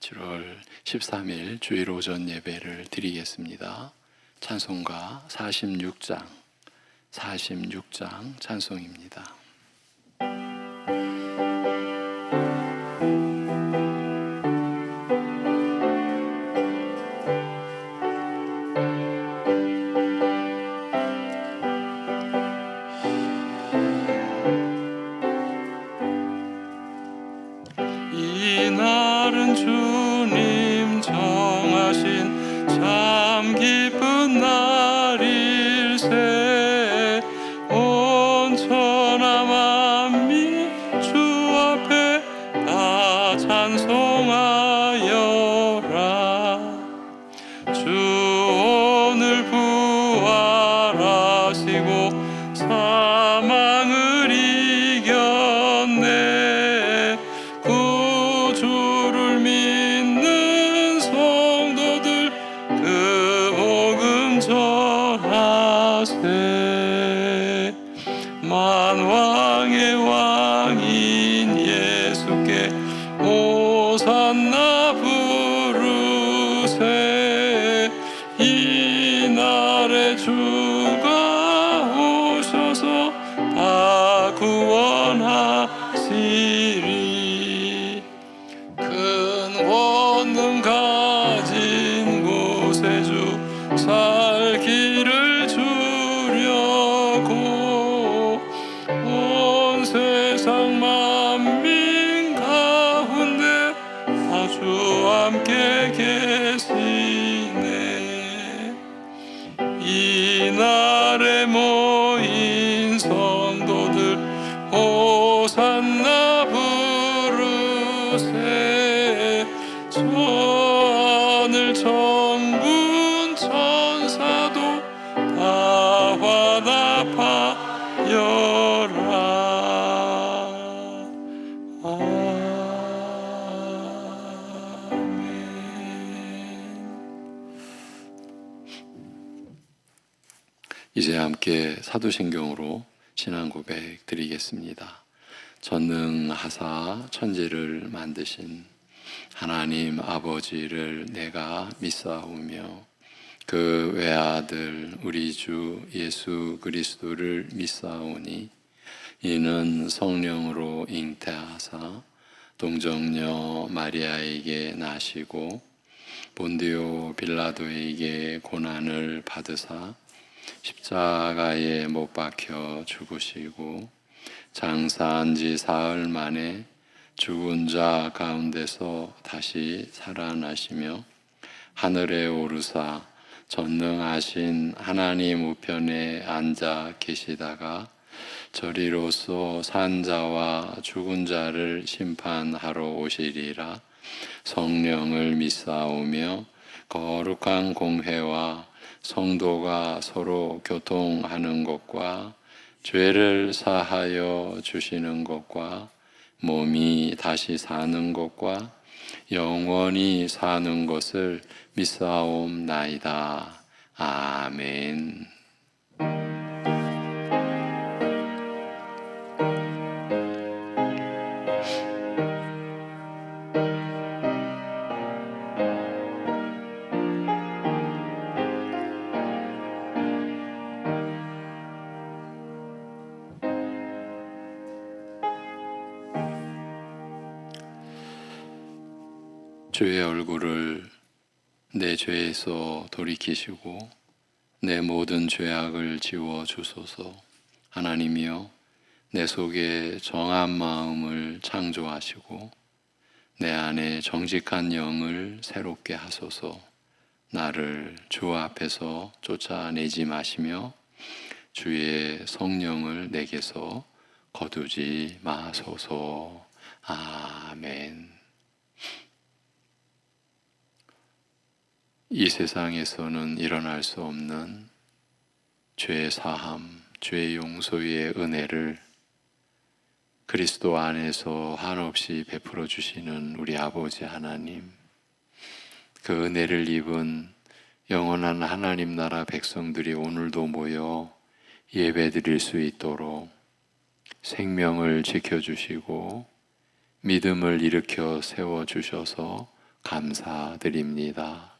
7월 13일 주일 오전 예배를 드리겠습니다. 찬송가 46장 찬송입니다. 이날은 주님 정하신 참 기쁜 날일세. 온 천하 만민 주 앞에 다 찬송하여라. 주 오늘 부활하시고 사망을 이겼네. 구주를 믿는 성도들 그 복음 전하세. 만왕의 왕인 예수께 호산나 부르세. 이날에 주가 오셔서 다 구원하시리. 큰 권능 가진 곳에 주 살 길을 주려고 온 세상 만민 가운데 다 주 함께 계시네. 이날에 모인 성도들 호산나 부르세. 저 하늘 천군 천사도 다 화답하여라. 이제 함께 사도신경으로 신앙 고백 드리겠습니다. 전능하사 천지를 만드신 하나님 아버지를 내가 믿사오며 그 외아들 우리 주 예수 그리스도를 믿사오니 이는 성령으로 잉태하사 동정녀 마리아에게 나시고 본디오 빌라도에게 고난을 받으사 십자가에 못 박혀 죽으시고 장사한 지 사흘 만에 죽은 자 가운데서 다시 살아나시며 하늘에 오르사 전능하신 하나님 우편에 앉아 계시다가 저리로서 산 자와 죽은 자를 심판하러 오시리라. 성령을 믿사오며 거룩한 공회와 성도가 서로 교통하는 것과 죄를 사하여 주시는 것과 몸이 다시 사는 것과 영원히 사는 것을 믿사옵나이다. 아멘. 주의 얼굴을 내 죄에서 돌이키시고 내 모든 죄악을 지워 주소서. 하나님이여, 내 속에 정한 마음을 창조하시고 내 안에 정직한 영을 새롭게 하소서. 나를 주 앞에서 쫓아내지 마시며 주의 성령을 내게서 거두지 마소서. 아멘. 이 세상에서는 일어날 수 없는 죄의 사함, 죄의 용서의 은혜를 그리스도 안에서 한없이 베풀어 주시는 우리 아버지 하나님, 그 은혜를 입은 영원한 하나님 나라 백성들이 오늘도 모여 예배 드릴 수 있도록 생명을 지켜주시고 믿음을 일으켜 세워주셔서 감사드립니다.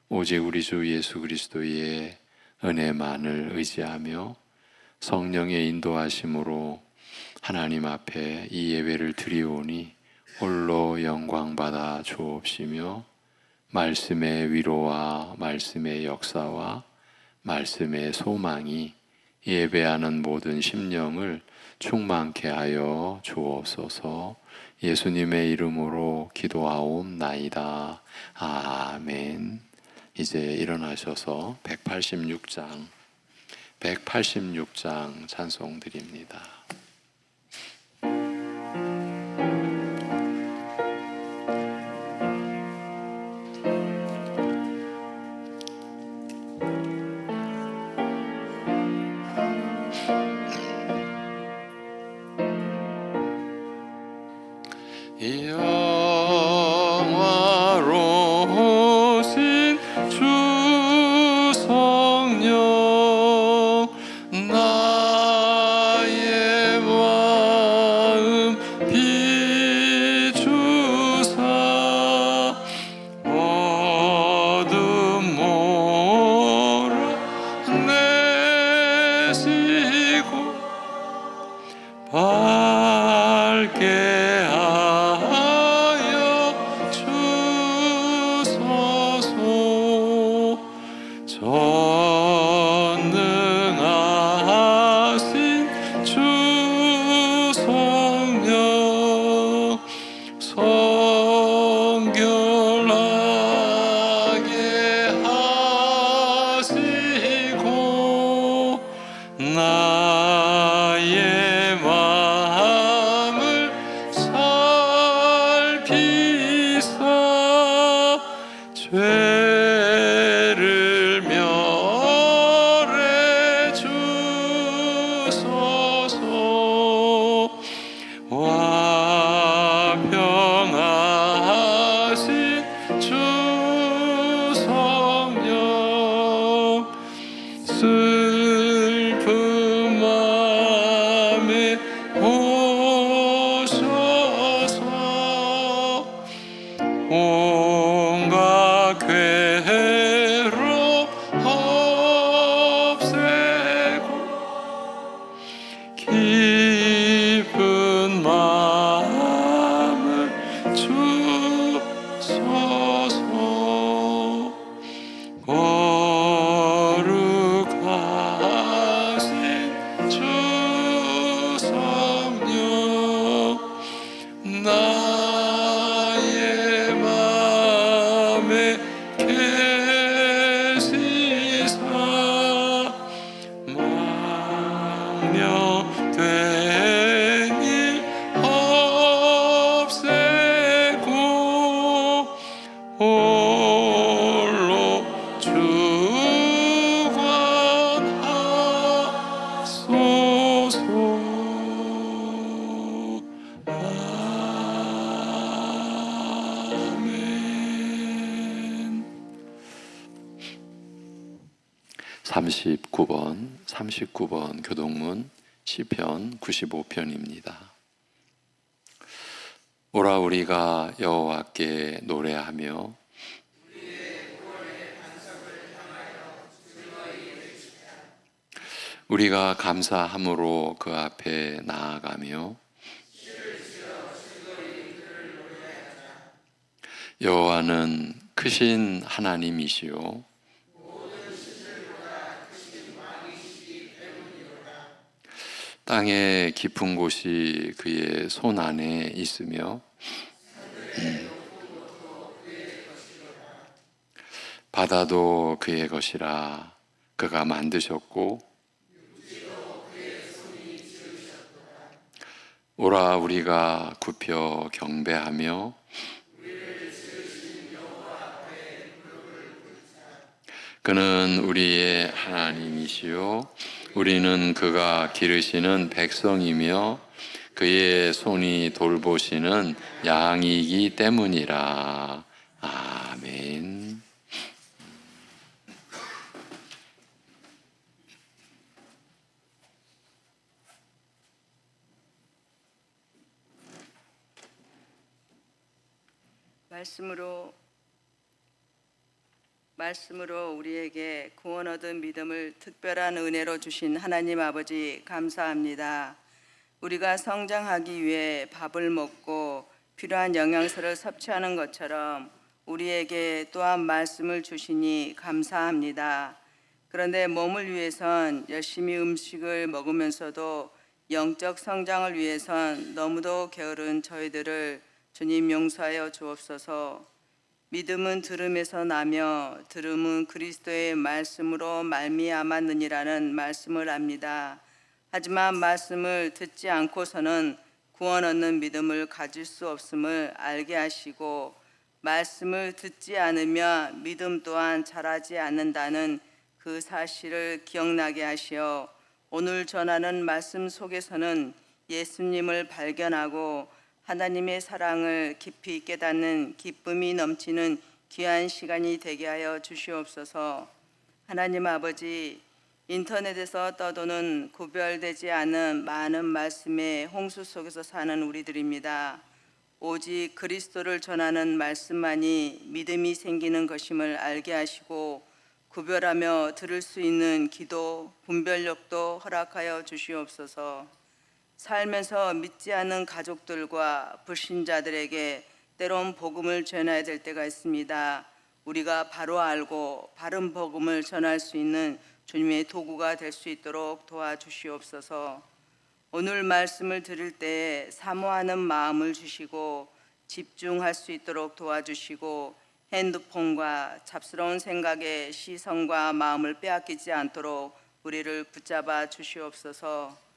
오직 우리 주 예수 그리스도의 은혜만을 의지하며 성령의 인도하심으로 하나님 앞에 이 예배를 드리오니 홀로 영광받아 주옵시며 말씀의 위로와 말씀의 역사와 말씀의 소망이 예배하는 모든 심령을 충만케 하여 주옵소서. 예수님의 이름으로 기도하옵나이다. 아멘. 이제 일어나셔서 186장 찬송 드립니다. 영화로우신 주 성령 나의 마음 비추사 어둠 몰아내시고 밝게 하여 주소서. 전능하신 주 성령 성결하게 하시고 나의 마음을 살피사 죄를 멸해 주소서. 화평하신 주 성령 슬픔 맘에 오셔서 온갖 괴로움 없애고 깊은 마음을 주소서. 거룩하신 주 성령 나의 맘에 계시사 망령된 일 없애고 홀로 주관하소서. 아멘. 39번 교동문 시편 95편입니다. 오라 우리가 여호와께 노래하며 우리가 감사함으로 그 앞에 나아가며 여호와는 크신 하나님이시요 땅의 깊은 곳이 그의 손 안에 있으며 바다도 그의 것이라. 그가 만드셨고 오라 우리가 굽혀 경배하며 그는 우리의 하나님이시요 우리는 그가 기르시는 백성이며 그의 손이 돌보시는 양이기 때문이라. 아멘. 말씀으로 말씀으로 우리에게 구원 얻은 믿음을 특별한 은혜로 주신 하나님 아버지 감사합니다. 우리가 성장하기 위해 밥을 먹고 필요한 영양소를 섭취하는 것처럼 우리에게 또한 말씀을 주시니 감사합니다. 그런데 몸을 위해선 열심히 음식을 먹으면서도 영적 성장을 위해선 너무도 게으른 저희들을 주님 용서하여 주옵소서. 믿음은 들음에서 나며 들음은 그리스도의 말씀으로 말미암았느니라는 말씀을 압니다. 하지만 말씀을 듣지 않고서는 구원 얻는 믿음을 가질 수 없음을 알게 하시고 말씀을 듣지 않으면 믿음 또한 자라지 않는다는 그 사실을 기억나게 하시어 오늘 전하는 말씀 속에서는 예수님을 발견하고 하나님의 사랑을 깊이 깨닫는 기쁨이 넘치는 귀한 시간이 되게 하여 주시옵소서. 하나님 아버지, 인터넷에서 떠도는 구별되지 않은 많은 말씀의 홍수 속에서 사는 우리들입니다. 오직 그리스도를 전하는 말씀만이 믿음이 생기는 것임을 알게 하시고 구별하며 들을 수 있는 기도, 분별력도 허락하여 주시옵소서. 살면서 믿지 않는 가족들과 불신자들에게 때론 복음을 전해야 될 때가 있습니다. 우리가 바로 알고 바른 복음을 전할 수 있는 주님의 도구가 될 수 있도록 도와주시옵소서. 오늘 말씀을 들을 때 사모하는 마음을 주시고 집중할 수 있도록 도와주시고 핸드폰과 잡스러운 생각에 시선과 마음을 빼앗기지 않도록 우리를 붙잡아 주시옵소서.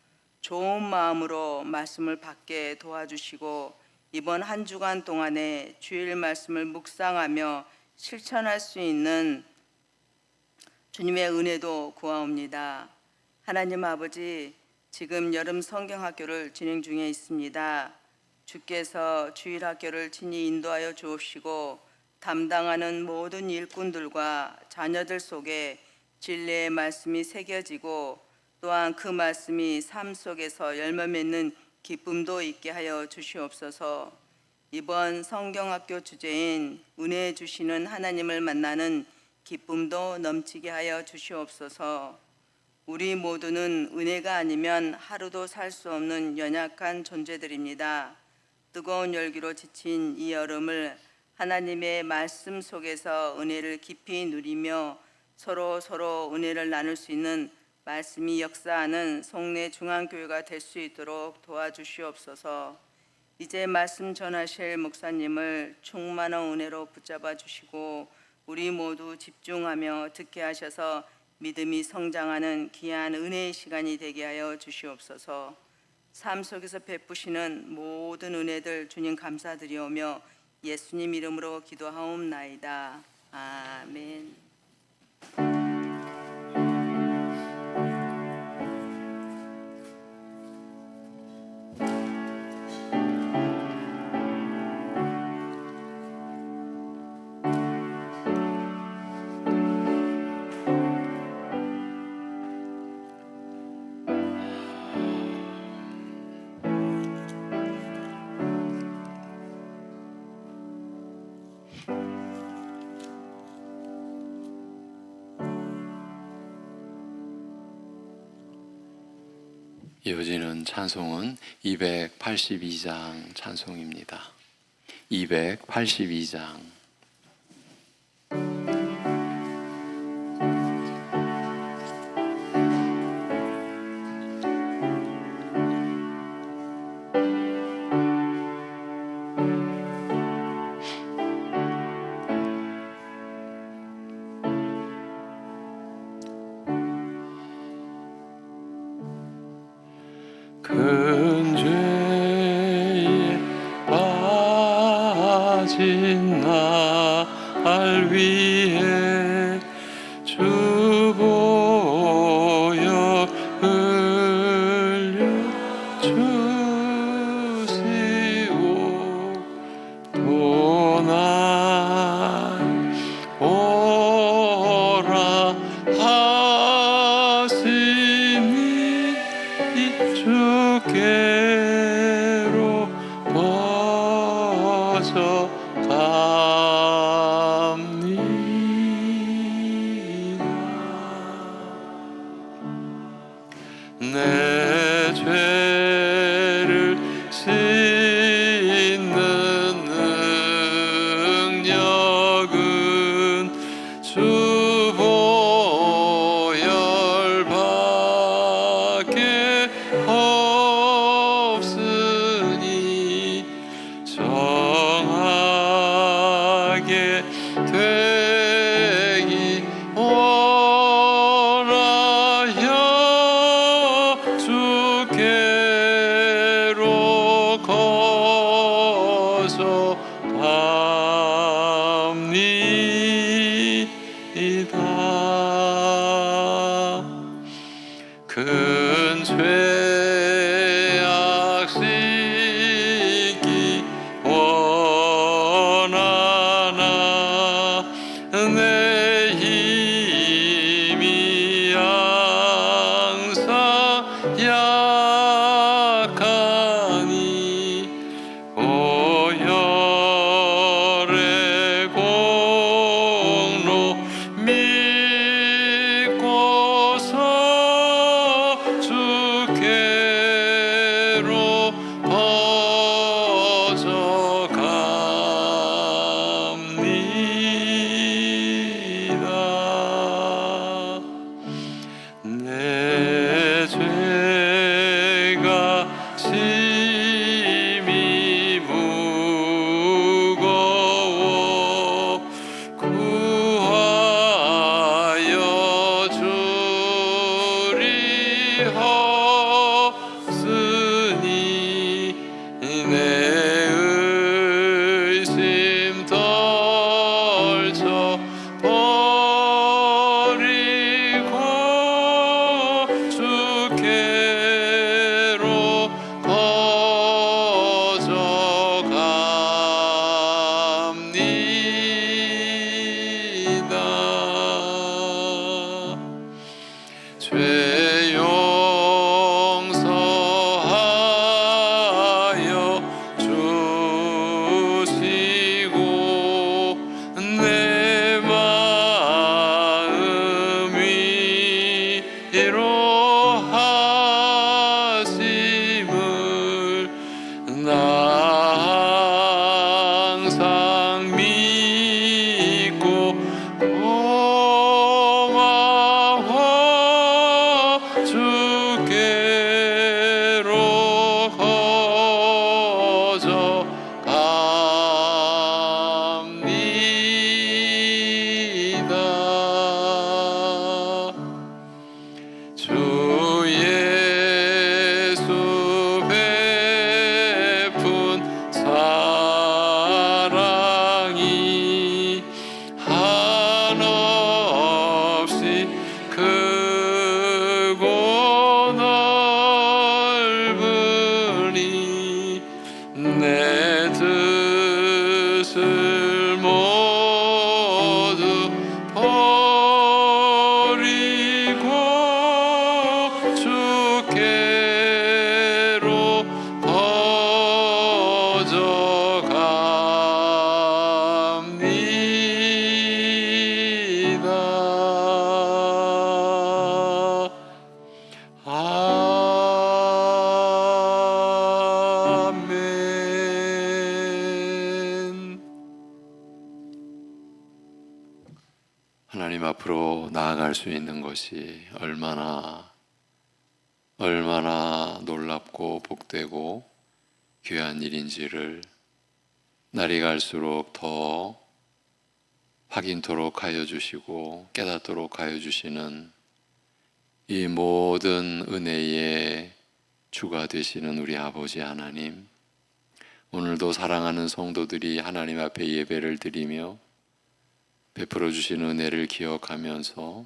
좋은 마음으로 말씀을 받게 도와주시고 이번 한 주간 동안에 주일 말씀을 묵상하며 실천할 수 있는 주님의 은혜도 구하옵니다. 하나님 아버지, 지금 여름 성경학교를 진행 중에 있습니다. 주께서 주일 학교를 친히 인도하여 주옵시고 담당하는 모든 일꾼들과 자녀들 속에 진리의 말씀이 새겨지고 또한 그 말씀이 삶 속에서 열매 맺는 기쁨도 있게 하여 주시옵소서. 이번 성경학교 주제인 은혜 주시는 하나님을 만나는 기쁨도 넘치게 하여 주시옵소서. 우리 모두는 은혜가 아니면 하루도 살 수 없는 연약한 존재들입니다. 뜨거운 열기로 지친 이 여름을 하나님의 말씀 속에서 은혜를 깊이 누리며 서로 은혜를 나눌 수 있는 말씀이 역사하는 송내 중앙교회가 될 수 있도록 도와주시옵소서. 이제 말씀 전하실 목사님을 충만한 은혜로 붙잡아 주시고 우리 모두 집중하며 듣게 하셔서 믿음이 성장하는 귀한 은혜의 시간이 되게 하여 주시옵소서. 삶 속에서 베푸시는 모든 은혜들 주님 감사드리오며 예수님 이름으로 기도하옵나이다. 아멘. 이어지는 찬송은 282장 찬송입니다. 282장. 큰 죄에 빠진 날 위해 주 보혈 흘려 주시오 또 날 오라 하시니 주께로 먼저 갑니다. 내 죄를 씻는 능력은 주 보혈밖에 없으니 정하게 되기 원하여 주께로 거저합니다. 큰 죄악 씻기 원하나 내 힘이 항상 약하니 보혈의 공로 믿고서 주께로 거저갑니다. 내 죄가 심히 무거워 구하여 주리옵으니 내 의심 떨쳐 버리고 주께로 거저갑니다. 죄 용서하여 주시고 내 마음 위로하심을 나 항상 믿고 고마워 주께로 거저갑니다. 주 예수 베푼 사랑이 한없이 크고 넓으니 내 뜻을 모두 버리고 주께로 거저갑니다. 아멘. 하나님 앞으로 나아갈 수 있는 것이 얼마나 놀랍고 복되고 귀한 일인지를 날이 갈수록 더 확인토록 하여 주시고 깨닫도록 하여 주시는 이 모든 은혜의 주가 되시는 우리 아버지 하나님, 오늘도 사랑하는 성도들이 하나님 앞에 예배를 드리며 베풀어 주신 은혜를 기억하면서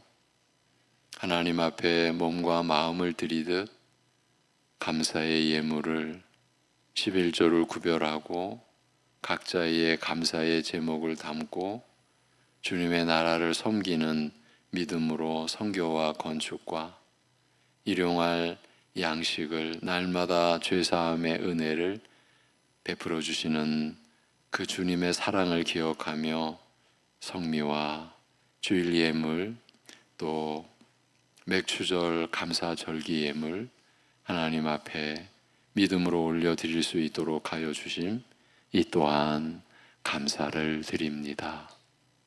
하나님 앞에 몸과 마음을 드리듯 감사의 예물을 11조를 구별하고 각자의 감사의 제목을 담고 주님의 나라를 섬기는 믿음으로 선교와 건축과 일용할 양식을 날마다 죄사함의 은혜를 베풀어 주시는 그 주님의 사랑을 기억하며 성미와 주일 예물 또 맥추절 감사절기 예물 하나님 앞에 믿음으로 올려드릴 수 있도록 하여 주심, 이 또한 감사를 드립니다.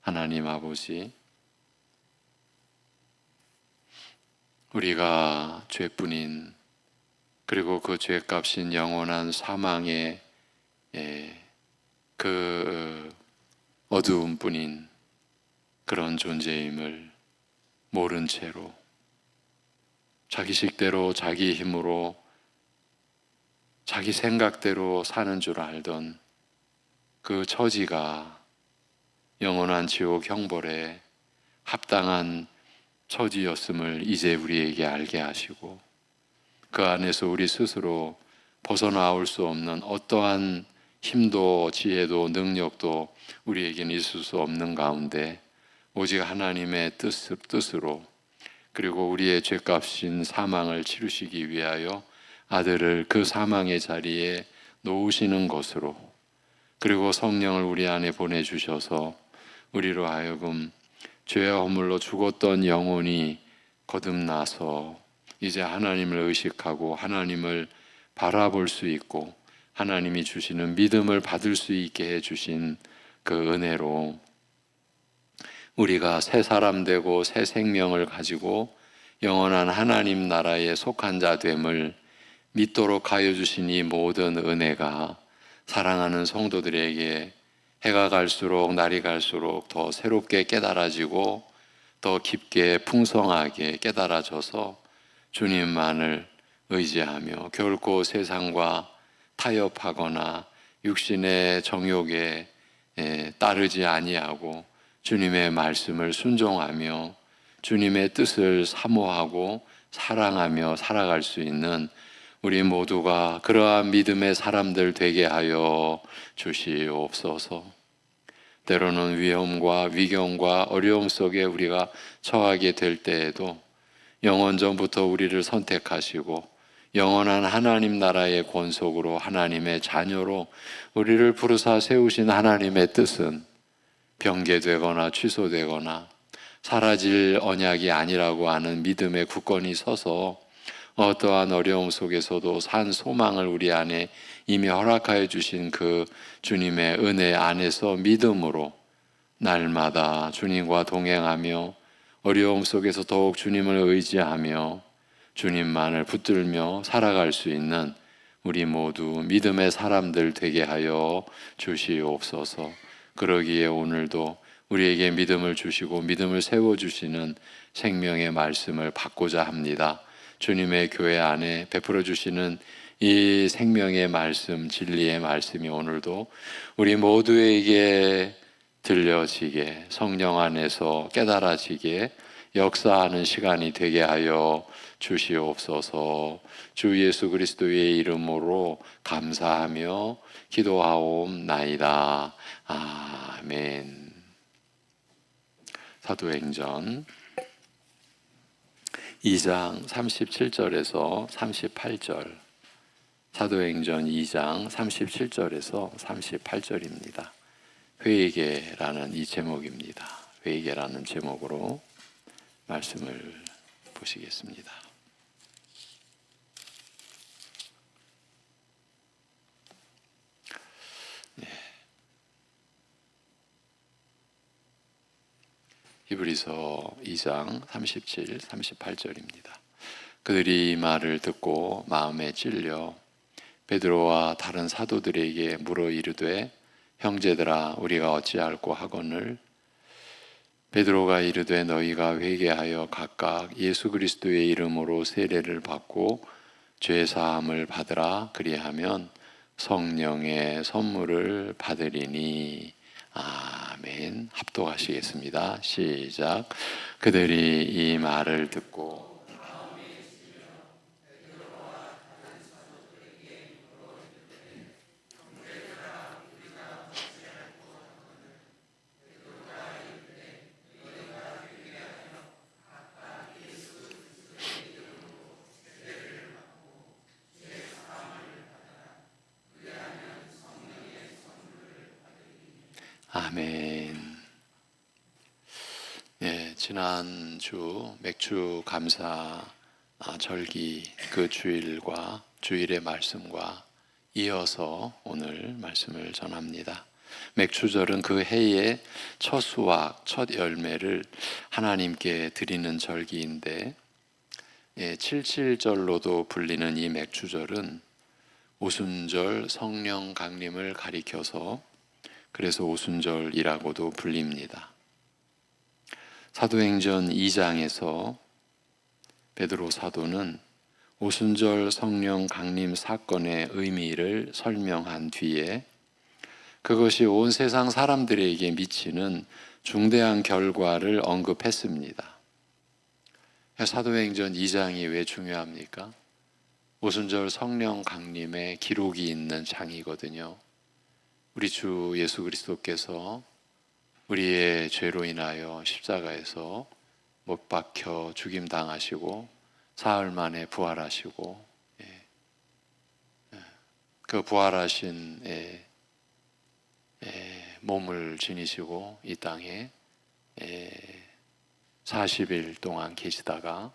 하나님 아버지, 우리가 죄뿐인, 그리고 그 죄값인 영원한 사망의 그 어두움뿐인 그런 존재임을 모른 채로 자기 식대로 자기 힘으로 자기 생각대로 사는 줄 알던 그 처지가 영원한 지옥 형벌에 합당한 처지였음을 이제 우리에게 알게 하시고, 그 안에서 우리 스스로 벗어나올 수 없는 어떠한 힘도 지혜도 능력도 우리에게는 있을 수 없는 가운데 오직 하나님의 뜻으로, 그리고 우리의 죄값인 사망을 치르시기 위하여 아들을 그 사망의 자리에 놓으시는 것으로, 그리고 성령을 우리 안에 보내주셔서 우리로 하여금 죄와 허물로 죽었던 영혼이 거듭나서 이제 하나님을 의식하고 하나님을 바라볼 수 있고 하나님이 주시는 믿음을 받을 수 있게 해주신 그 은혜로 우리가 새 사람 되고 새 생명을 가지고 영원한 하나님 나라에 속한 자 됨을 믿도록 하여 주신 이 모든 은혜가 사랑하는 성도들에게 해가 갈수록 날이 갈수록 더 새롭게 깨달아지고 더 깊게 풍성하게 깨달아져서 주님만을 의지하며 결코 세상과 타협하거나 육신의 정욕에 따르지 아니하고 주님의 말씀을 순종하며 주님의 뜻을 사모하고 사랑하며 살아갈 수 있는 우리 모두가 그러한 믿음의 사람들 되게 하여 주시옵소서. 때로는 위험과 위경과 어려움 속에 우리가 처하게 될 때에도 영원전부터 우리를 선택하시고 영원한 하나님 나라의 권속으로 하나님의 자녀로 우리를 부르사 세우신 하나님의 뜻은 변개되거나 취소되거나 사라질 언약이 아니라고 하는 믿음의 굳건히 서서 어떠한 어려움 속에서도 산 소망을 우리 안에 이미 허락하여 주신 그 주님의 은혜 안에서 믿음으로 날마다 주님과 동행하며 어려움 속에서 더욱 주님을 의지하며 주님만을 붙들며 살아갈 수 있는 우리 모두 믿음의 사람들 되게 하여 주시옵소서. 그러기에 오늘도 우리에게 믿음을 주시고 믿음을 세워주시는 생명의 말씀을 받고자 합니다. 주님의 교회 안에 베풀어 주시는 이 생명의 말씀, 진리의 말씀이 오늘도 우리 모두에게 들려지게, 성령 안에서 깨달아지게 역사하는 시간이 되게 하여 주시옵소서. 주 예수 그리스도의 이름으로 감사하며 기도하옵나이다. 아멘. 사도행전 2장 37절에서 38절, 사도행전 2장 37절에서 38절입니다. 회개라는 이 제목입니다. 회개라는 제목으로 말씀을 보시겠습니다. 히브리서 2장 37, 38절입니다. 그들이 이 말을 듣고 마음에 찔려 베드로와 다른 사도들에게 물어 이르되 형제들아 우리가 어찌할꼬 하거늘 베드로가 이르되 너희가 회개하여 각각 예수 그리스도의 이름으로 세례를 받고 죄 사함을 받으라. 그리하면 성령의 선물을 받으리니. 아멘. 합독하시겠습니다. 시작. 그들이 이 말을 듣고 아멘. 지난주 맥주 감사 절기 그 주일과 주일의 말씀과 이어서 오늘 말씀을 전합니다. 맥주절은 그 해의 첫 수확, 첫 열매를 하나님께 드리는 절기인데, 칠칠절로도 불리는 이 맥주절은 오순절 성령 강림을 가리켜서 그래서 오순절이라고도 불립니다. 사도행전 2장에서 베드로 사도는 오순절 성령 강림 사건의 의미를 설명한 뒤에 그것이 온 세상 사람들에게 미치는 중대한 결과를 언급했습니다. 사도행전 2장이 왜 중요합니까? 오순절 성령 강림의 기록이 있는 장이거든요. 우리 주 예수 그리스도께서 우리의 죄로 인하여 십자가에서 못 박혀 죽임 당하시고 사흘 만에 부활하시고, 그 부활하신 몸을 지니시고 이 땅에 40일 동안 계시다가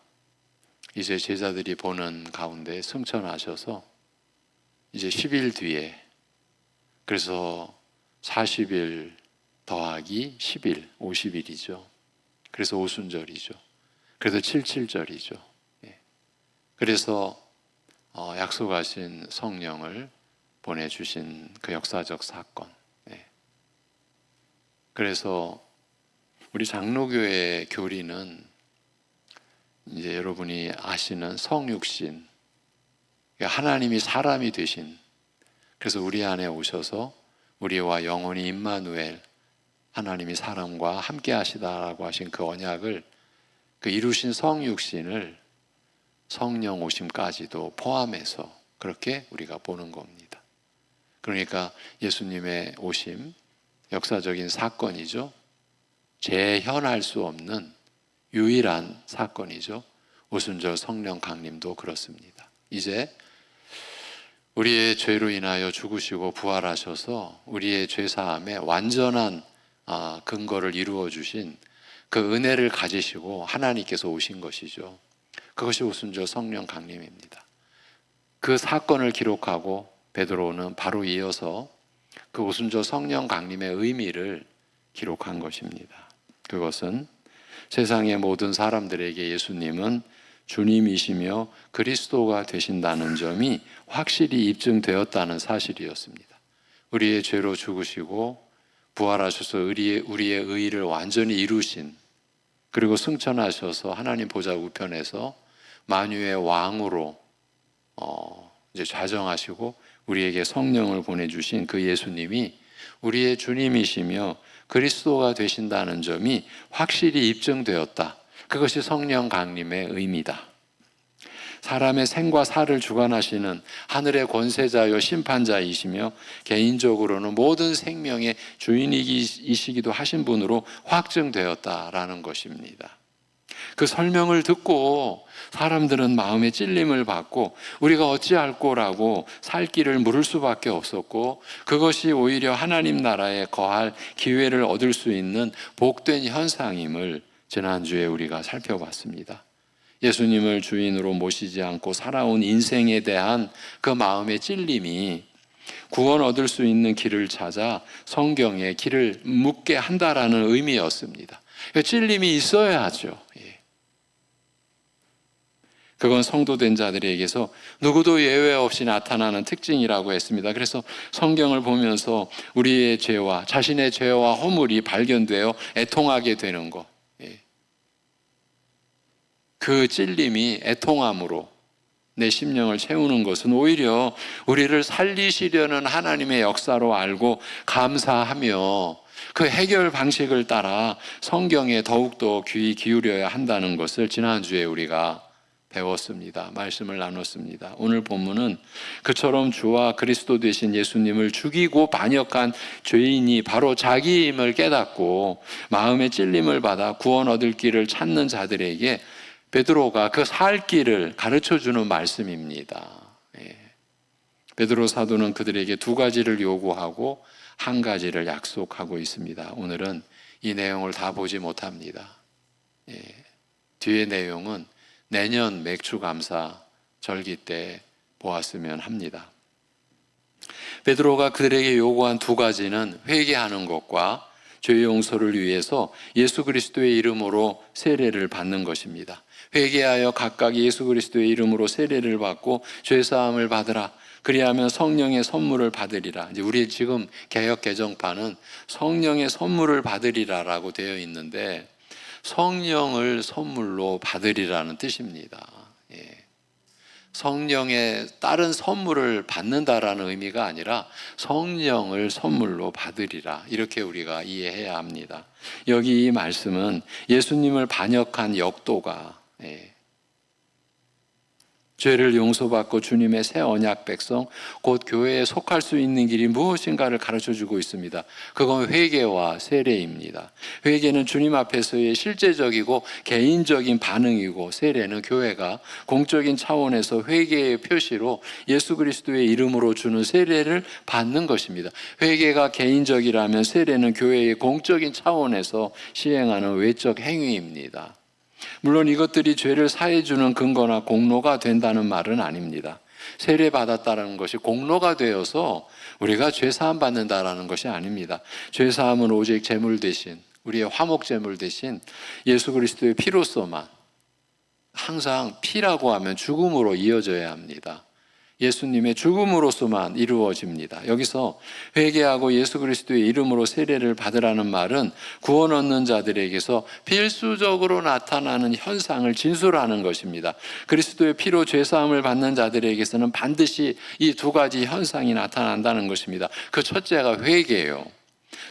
이제 제자들이 보는 가운데 승천하셔서 이제 10일 뒤에, 그래서 40일 더하기 10일, 50일이죠. 그래서 오순절이죠. 그래서 칠칠절이죠. 그래서 약속하신 성령을 보내주신 그 역사적 사건. 그래서 우리 장로교의 교리는 이제 여러분이 아시는 성육신, 하나님이 사람이 되신, 그래서 우리 안에 오셔서 우리와 영원히 임마누엘, 하나님이 사람과 함께 하시다라고 하신 그 언약을, 그 이루신 성육신을 성령 오심까지도 포함해서 그렇게 우리가 보는 겁니다. 그러니까 예수님의 오심, 역사적인 사건이죠. 재현할 수 없는 유일한 사건이죠. 오순절 성령 강림도 그렇습니다. 이제 우리의 죄로 인하여 죽으시고 부활하셔서 우리의 죄사함에 완전한 근거를 이루어 주신 그 은혜를 가지시고 하나님께서 오신 것이죠. 그것이 오순절 성령 강림입니다. 그 사건을 기록하고 베드로는 바로 이어서 그 오순절 성령 강림의 의미를 기록한 것입니다. 그것은 세상의 모든 사람들에게 예수님은 주님이시며 그리스도가 되신다는 점이 확실히 입증되었다는 사실이었습니다. 우리의 죄로 죽으시고 부활하셔서 우리의 의를 완전히 이루신, 그리고 승천하셔서 하나님 보좌 우편에서 만유의 왕으로 이제 좌정하시고 우리에게 성령을 보내주신 그 예수님이 우리의 주님이시며 그리스도가 되신다는 점이 확실히 입증되었다. 그것이 성령 강림의 의미다. 사람의 생과 사를 주관하시는 하늘의 권세자요 심판자이시며 개인적으로는 모든 생명의 주인이시기도 하신 분으로 확증되었다라는 것입니다. 그 설명을 듣고 사람들은 마음에 찔림을 받고 우리가 어찌할꼬라고 살 길을 물을 수밖에 없었고, 그것이 오히려 하나님 나라에 거할 기회를 얻을 수 있는 복된 현상임을 지난주에 우리가 살펴봤습니다. 예수님을 주인으로 모시지 않고 살아온 인생에 대한 그 마음의 찔림이 구원 얻을 수 있는 길을 찾아 성경에 길을 묻게 한다라는 의미였습니다. 찔림이 있어야죠. 그건 성도된 자들에게서 누구도 예외 없이 나타나는 특징이라고 했습니다. 그래서 성경을 보면서 우리의 죄와 자신의 죄와 허물이 발견되어 애통하게 되는 것, 그 찔림이 애통함으로 내 심령을 채우는 것은 오히려 우리를 살리시려는 하나님의 역사로 알고 감사하며 그 해결 방식을 따라 성경에 더욱더 귀 기울여야 한다는 것을 지난주에 우리가 배웠습니다. 말씀을 나눴습니다. 오늘 본문은 그처럼 주와 그리스도 되신 예수님을 죽이고 반역한 죄인이 바로 자기임을 깨닫고 마음의 찔림을 받아 구원 얻을 길을 찾는 자들에게 베드로가 그 살 길을 가르쳐주는 말씀입니다. 베드로 사도는 그들에게 두 가지를 요구하고 한 가지를 약속하고 있습니다. 오늘은 이 내용을 다 보지 못합니다. 뒤에 내용은 내년 맥주감사 절기 때 보았으면 합니다. 베드로가 그들에게 요구한 두 가지는 회개하는 것과 죄 용서를 위해서 예수 그리스도의 이름으로 세례를 받는 것입니다. 회개하여 각각 예수 그리스도의 이름으로 세례를 받고 죄 사함을 받으라. 그리하면 성령의 선물을 받으리라. 이제 우리 지금 개역 개정판은 성령의 선물을 받으리라라고 되어 있는데 성령을 선물로 받으리라는 뜻입니다. 성령의 다른 선물을 받는다라는 의미가 아니라 성령을 선물로 받으리라, 이렇게 우리가 이해해야 합니다. 여기 이 말씀은 예수님을 반역한 역도가 죄를 용서받고 주님의 새 언약 백성, 곧 교회에 속할 수 있는 길이 무엇인가를 가르쳐주고 있습니다. 그건 회개와 세례입니다. 회개는 주님 앞에서의 실제적이고 개인적인 반응이고, 세례는 교회가 공적인 차원에서 회개의 표시로 예수 그리스도의 이름으로 주는 세례를 받는 것입니다. 회개가 개인적이라면 세례는 교회의 공적인 차원에서 시행하는 외적 행위입니다. 물론 이것들이 죄를 사해주는 근거나 공로가 된다는 말은 아닙니다. 세례 받았다는 것이 공로가 되어서 우리가 죄 사함 받는다라는 것이 아닙니다. 죄 사함은 오직 제물 대신, 우리의 화목 제물 대신 예수 그리스도의 피로서만, 항상 피라고 하면 죽음으로 이어져야 합니다. 예수님의 죽음으로서만 이루어집니다. 여기서 회개하고 예수 그리스도의 이름으로 세례를 받으라는 말은 구원 얻는 자들에게서 필수적으로 나타나는 현상을 진술하는 것입니다. 그리스도의 피로 죄사함을 받는 자들에게서는 반드시 이 두 가지 현상이 나타난다는 것입니다. 그 첫째가 회개예요.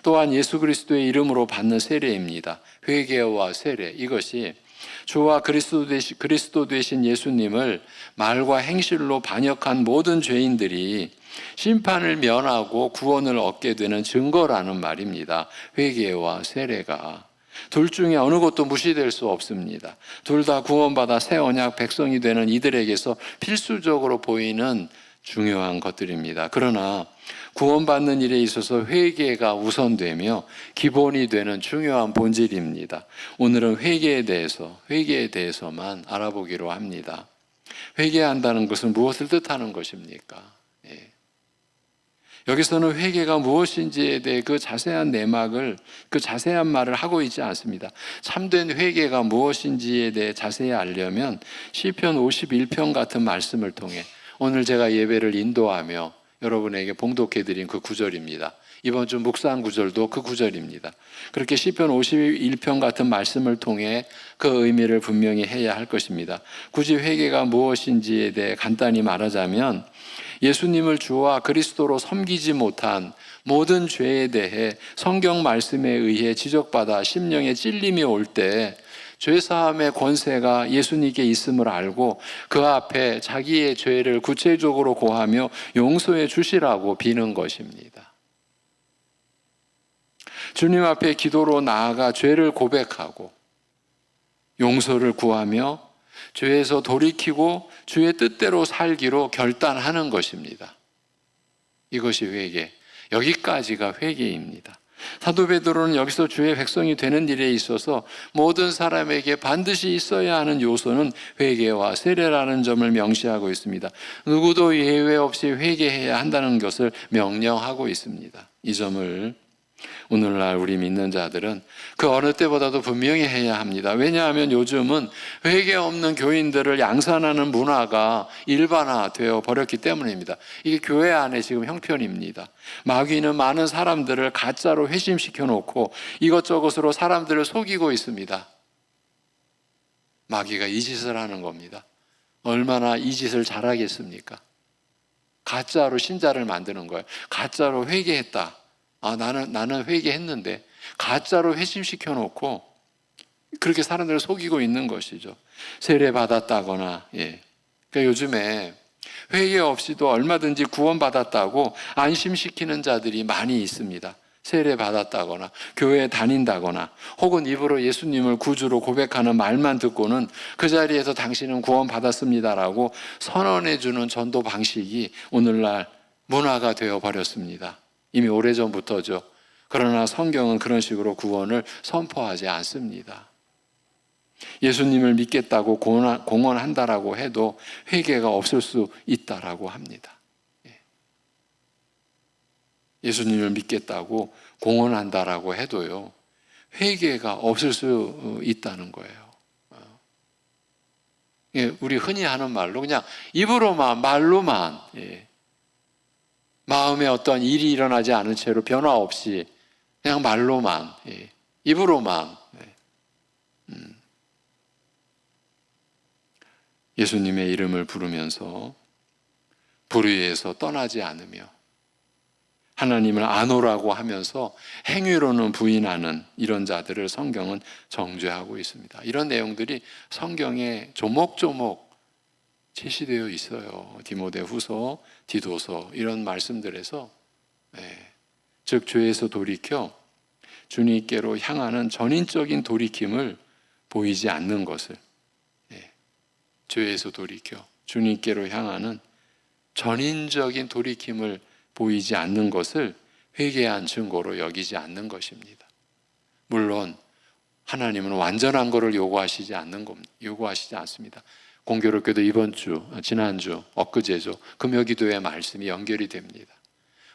또한 예수 그리스도의 이름으로 받는 세례입니다. 회개와 세례, 이것이 주와 그리스도 되신 예수님을 말과 행실로 반역한 모든 죄인들이 심판을 면하고 구원을 얻게 되는 증거라는 말입니다. 회개와 세례가 둘 중에 어느 것도 무시될 수 없습니다. 둘 다 구원받아 새 언약 백성이 되는 이들에게서 필수적으로 보이는 중요한 것들입니다. 그러나 구원받는 일에 있어서 회개가 우선되며 기본이 되는 중요한 본질입니다. 오늘은 회개에 대해서만 알아보기로 합니다. 회개한다는 것은 무엇을 뜻하는 것입니까? 여기서는 회개가 무엇인지에 대해 그 자세한 내막을, 그 자세한 말을 하고 있지 않습니다. 참된 회개가 무엇인지에 대해 자세히 알려면 시편 51편 같은 말씀을 통해, 오늘 제가 예배를 인도하며 여러분에게 봉독해드린 그 구절입니다. 이번 주 묵상 구절도 그 구절입니다. 그렇게 시편 51편 같은 말씀을 통해 그 의미를 분명히 해야 할 것입니다. 굳이 회개가 무엇인지에 대해 간단히 말하자면, 예수님을 주와 그리스도로 섬기지 못한 모든 죄에 대해 성경 말씀에 의해 지적받아 심령에 찔림이 올 때 죄사함의 권세가 예수님께 있음을 알고 그 앞에 자기의 죄를 구체적으로 고하며 용서해 주시라고 비는 것입니다. 주님 앞에 기도로 나아가 죄를 고백하고 용서를 구하며 죄에서 돌이키고 주의 뜻대로 살기로 결단하는 것입니다. 이것이 회개, 여기까지가 회개입니다. 사도 베드로는 여기서 주의 백성이 되는 일에 있어서 모든 사람에게 반드시 있어야 하는 요소는 회개와 세례라는 점을 명시하고 있습니다. 누구도 예외 없이 회개해야 한다는 것을 명령하고 있습니다. 이 점을 오늘날 우리 믿는 자들은 그 어느 때보다도 분명히 해야 합니다. 왜냐하면 요즘은 회개 없는 교인들을 양산하는 문화가 일반화되어 버렸기 때문입니다. 이게 교회 안에 지금 형편입니다. 마귀는 많은 사람들을 가짜로 회심시켜 놓고 이것저것으로 사람들을 속이고 있습니다. 마귀가 이 짓을 하는 겁니다. 얼마나 이 짓을 잘하겠습니까? 가짜로 신자를 만드는 거예요. 가짜로 회개했다. 나는 회개했는데 가짜로 회심시켜 놓고 그렇게 사람들을 속이고 있는 것이죠. 세례 받았다거나, 그러니까 요즘에 회개 없이도 얼마든지 구원받았다고 안심시키는 자들이 많이 있습니다. 세례 받았다거나 교회에 다닌다거나 혹은 입으로 예수님을 구주로 고백하는 말만 듣고는 그 자리에서 당신은 구원받았습니다라고 선언해 주는 전도 방식이 오늘날 문화가 되어 버렸습니다. 이미 오래전부터죠. 그러나 성경은 그런 식으로 구원을 선포하지 않습니다. 예수님을 믿겠다고 공언한다라고 해도 회개가 없을 수 있다라고 합니다. 예수님을 믿겠다고 공언한다라고 해도요, 회개가 없을 수 있다는 거예요. 우리 흔히 하는 말로 그냥 입으로만, 말로만, 마음에 어떤 일이 일어나지 않은 채로 변화 없이 그냥 말로만, 입으로만 예수님의 이름을 부르면서 불의에서 떠나지 않으며 하나님을 아노라고 하면서 행위로는 부인하는 이런 자들을 성경은 정죄하고 있습니다. 이런 내용들이 성경에 조목조목 제시되어 있어요. 디모데후서, 디도서 이런 말씀들에서 즉 죄에서 돌이켜 주님께로 향하는 전인적인 돌이킴을 보이지 않는 것을, 죄에서 돌이켜 주님께로 향하는 전인적인 돌이킴을 보이지 않는 것을 회개한 증거로 여기지 않는 것입니다. 물론 하나님은 완전한 것을 요구하시지 않습니다. 공교롭게도 이번 주, 지난주, 엊그제죠, 금요기도의 말씀이 연결이 됩니다.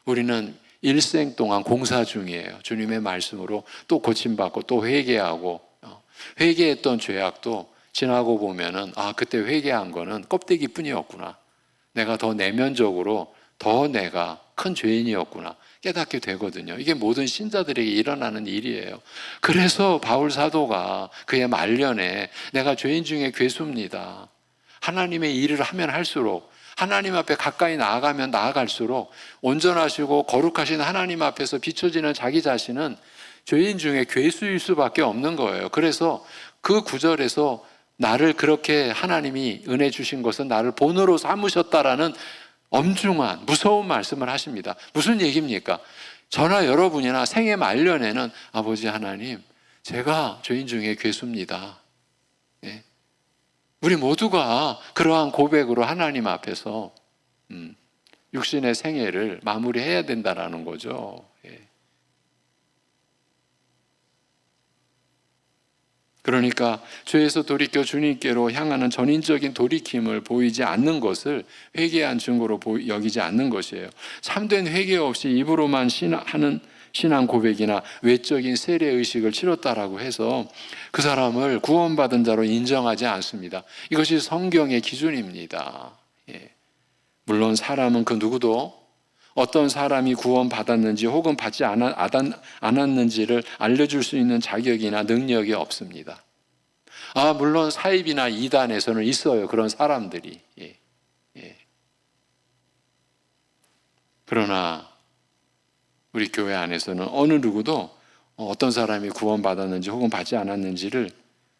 우리는 일생 동안 공사 중이에요. 주님의 말씀으로 또 고침받고 또 회개하고, 회개했던 죄악도 지나고 보면은 그때 회개한 거는 껍데기뿐이었구나. 내가 더 내면적으로 더 내가 큰 죄인이었구나 깨닫게 되거든요. 이게 모든 신자들에게 일어나는 일이에요. 그래서 바울 사도가 그의 말년에 내가 죄인 중에 괴수입니다. 하나님의 일을 하면 할수록, 하나님 앞에 가까이 나아가면 나아갈수록 온전하시고 거룩하신 하나님 앞에서 비춰지는 자기 자신은 죄인 중에 괴수일 수밖에 없는 거예요. 그래서 그 구절에서 나를 그렇게 하나님이 은혜 주신 것은 나를 본으로 삼으셨다라는 엄중한 무서운 말씀을 하십니다. 무슨 얘기입니까? 저나 여러분이나 생애 말년에는 아버지 하나님, 제가 죄인 중에 괴수입니다. 우리 모두가 그러한 고백으로 하나님 앞에서 육신의 생애를 마무리해야 된다라는 거죠. 그러니까 죄에서 돌이켜 주님께로 향하는 전인적인 돌이킴을 보이지 않는 것을 회개한 증거로 여기지 않는 것이에요. 참된 회개 없이 입으로만 하는 신앙 고백이나 외적인 세례의식을 치렀다라고 해서 그 사람을 구원받은 자로 인정하지 않습니다. 이것이 성경의 기준입니다. 물론 사람은 그 누구도 어떤 사람이 구원받았는지 혹은 받지 않았는지를 알려줄 수 있는 자격이나 능력이 없습니다. 물론 사입이나 이단에서는 있어요. 그런 사람들이. 그러나 우리 교회 안에서는 어느 누구도 어떤 사람이 구원받았는지 혹은 받지 않았는지를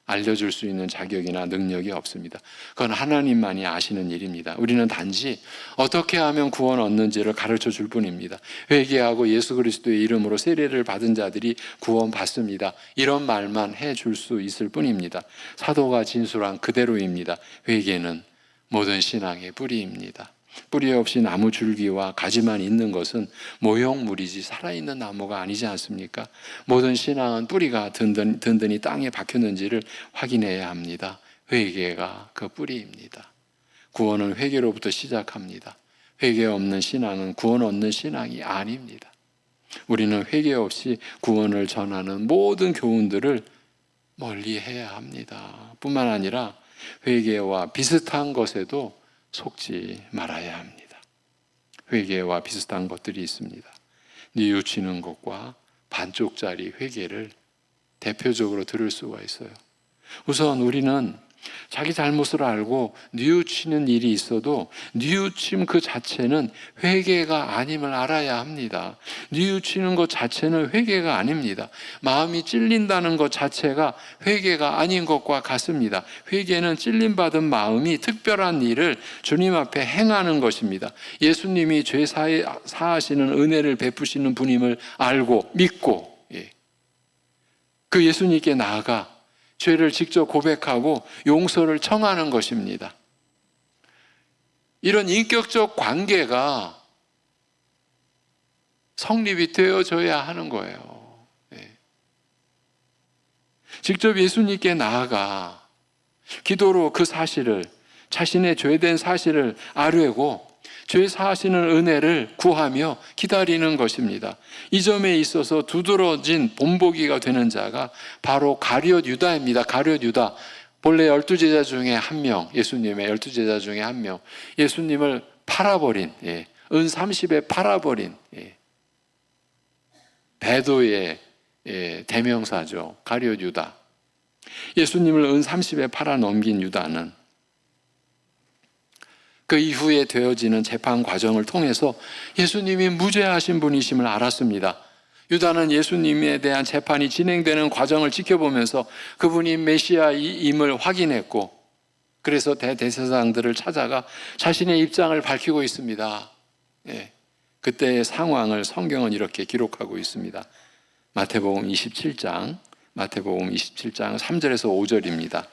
알려줄 수 있는 자격이나 능력이 없습니다. 그건 하나님만이 아시는 일입니다. 우리는 단지 어떻게 하면 구원 얻는지를 가르쳐 줄 뿐입니다. 회개하고 예수 그리스도의 이름으로 세례를 받은 자들이 구원받습니다. 이런 말만 해줄 수 있을 뿐입니다. 사도가 진술한 그대로입니다. 회개는 모든 신앙의 뿌리입니다. 뿌리 없이 나무 줄기와 가지만 있는 것은 모형물이지 살아있는 나무가 아니지 않습니까? 모든 신앙은 뿌리가 든든히 땅에 박혔는지를 확인해야 합니다. 회개가 그 뿌리입니다. 구원은 회개로부터 시작합니다. 회개 없는 신앙은 구원 얻는 신앙이 아닙니다. 우리는 회개 없이 구원을 전하는 모든 교훈들을 멀리해야 합니다. 뿐만 아니라 회개와 비슷한 것에도 속지 말아야 합니다. 회개와 비슷한 것들이 있습니다. 뉘우치는 것과 반쪽짜리 회개를 대표적으로 들을 수가 있어요. 우선 우리는 자기 잘못을 알고 뉘우치는 일이 있어도 뉘우침 그 자체는 회개가 아님을 알아야 합니다. 뉘우치는 것 자체는 회개가 아닙니다. 마음이 찔린다는 것 자체가 회개가 아닌 것과 같습니다. 회개는 찔림받은 마음이 특별한 일을 주님 앞에 행하는 것입니다. 예수님이 죄 사하시는 은혜를 베푸시는 분임을 알고 믿고 그 예수님께 나아가 죄를 직접 고백하고 용서를 청하는 것입니다. 이런 인격적 관계가 성립이 되어져야 하는 거예요. 직접 예수님께 나아가 기도로 그 사실을, 자신의 죄된 사실을 아뢰고 죄 사하시는 은혜를 구하며 기다리는 것입니다. 이 점에 있어서 두드러진 본보기가 되는 자가 바로 가룟 유다입니다. 가룟 유다. 본래 12제자 중에 한 명, 예수님의 12제자 중에 한 명, 예수님을 팔아버린, 은 30에 팔아버린 배도의 대명사죠. 가룟 유다. 예수님을 은 30에 팔아 넘긴 유다는 그 이후에 되어지는 재판 과정을 통해서 예수님이 무죄하신 분이심을 알았습니다. 유다는 예수님에 대한 재판이 진행되는 과정을 지켜보면서 그분이 메시아임을 확인했고, 그래서 대제사장들을 찾아가 자신의 입장을 밝히고 있습니다. 그때의 상황을 성경은 이렇게 기록하고 있습니다. 마태복음 27장 3절에서 5절입니다.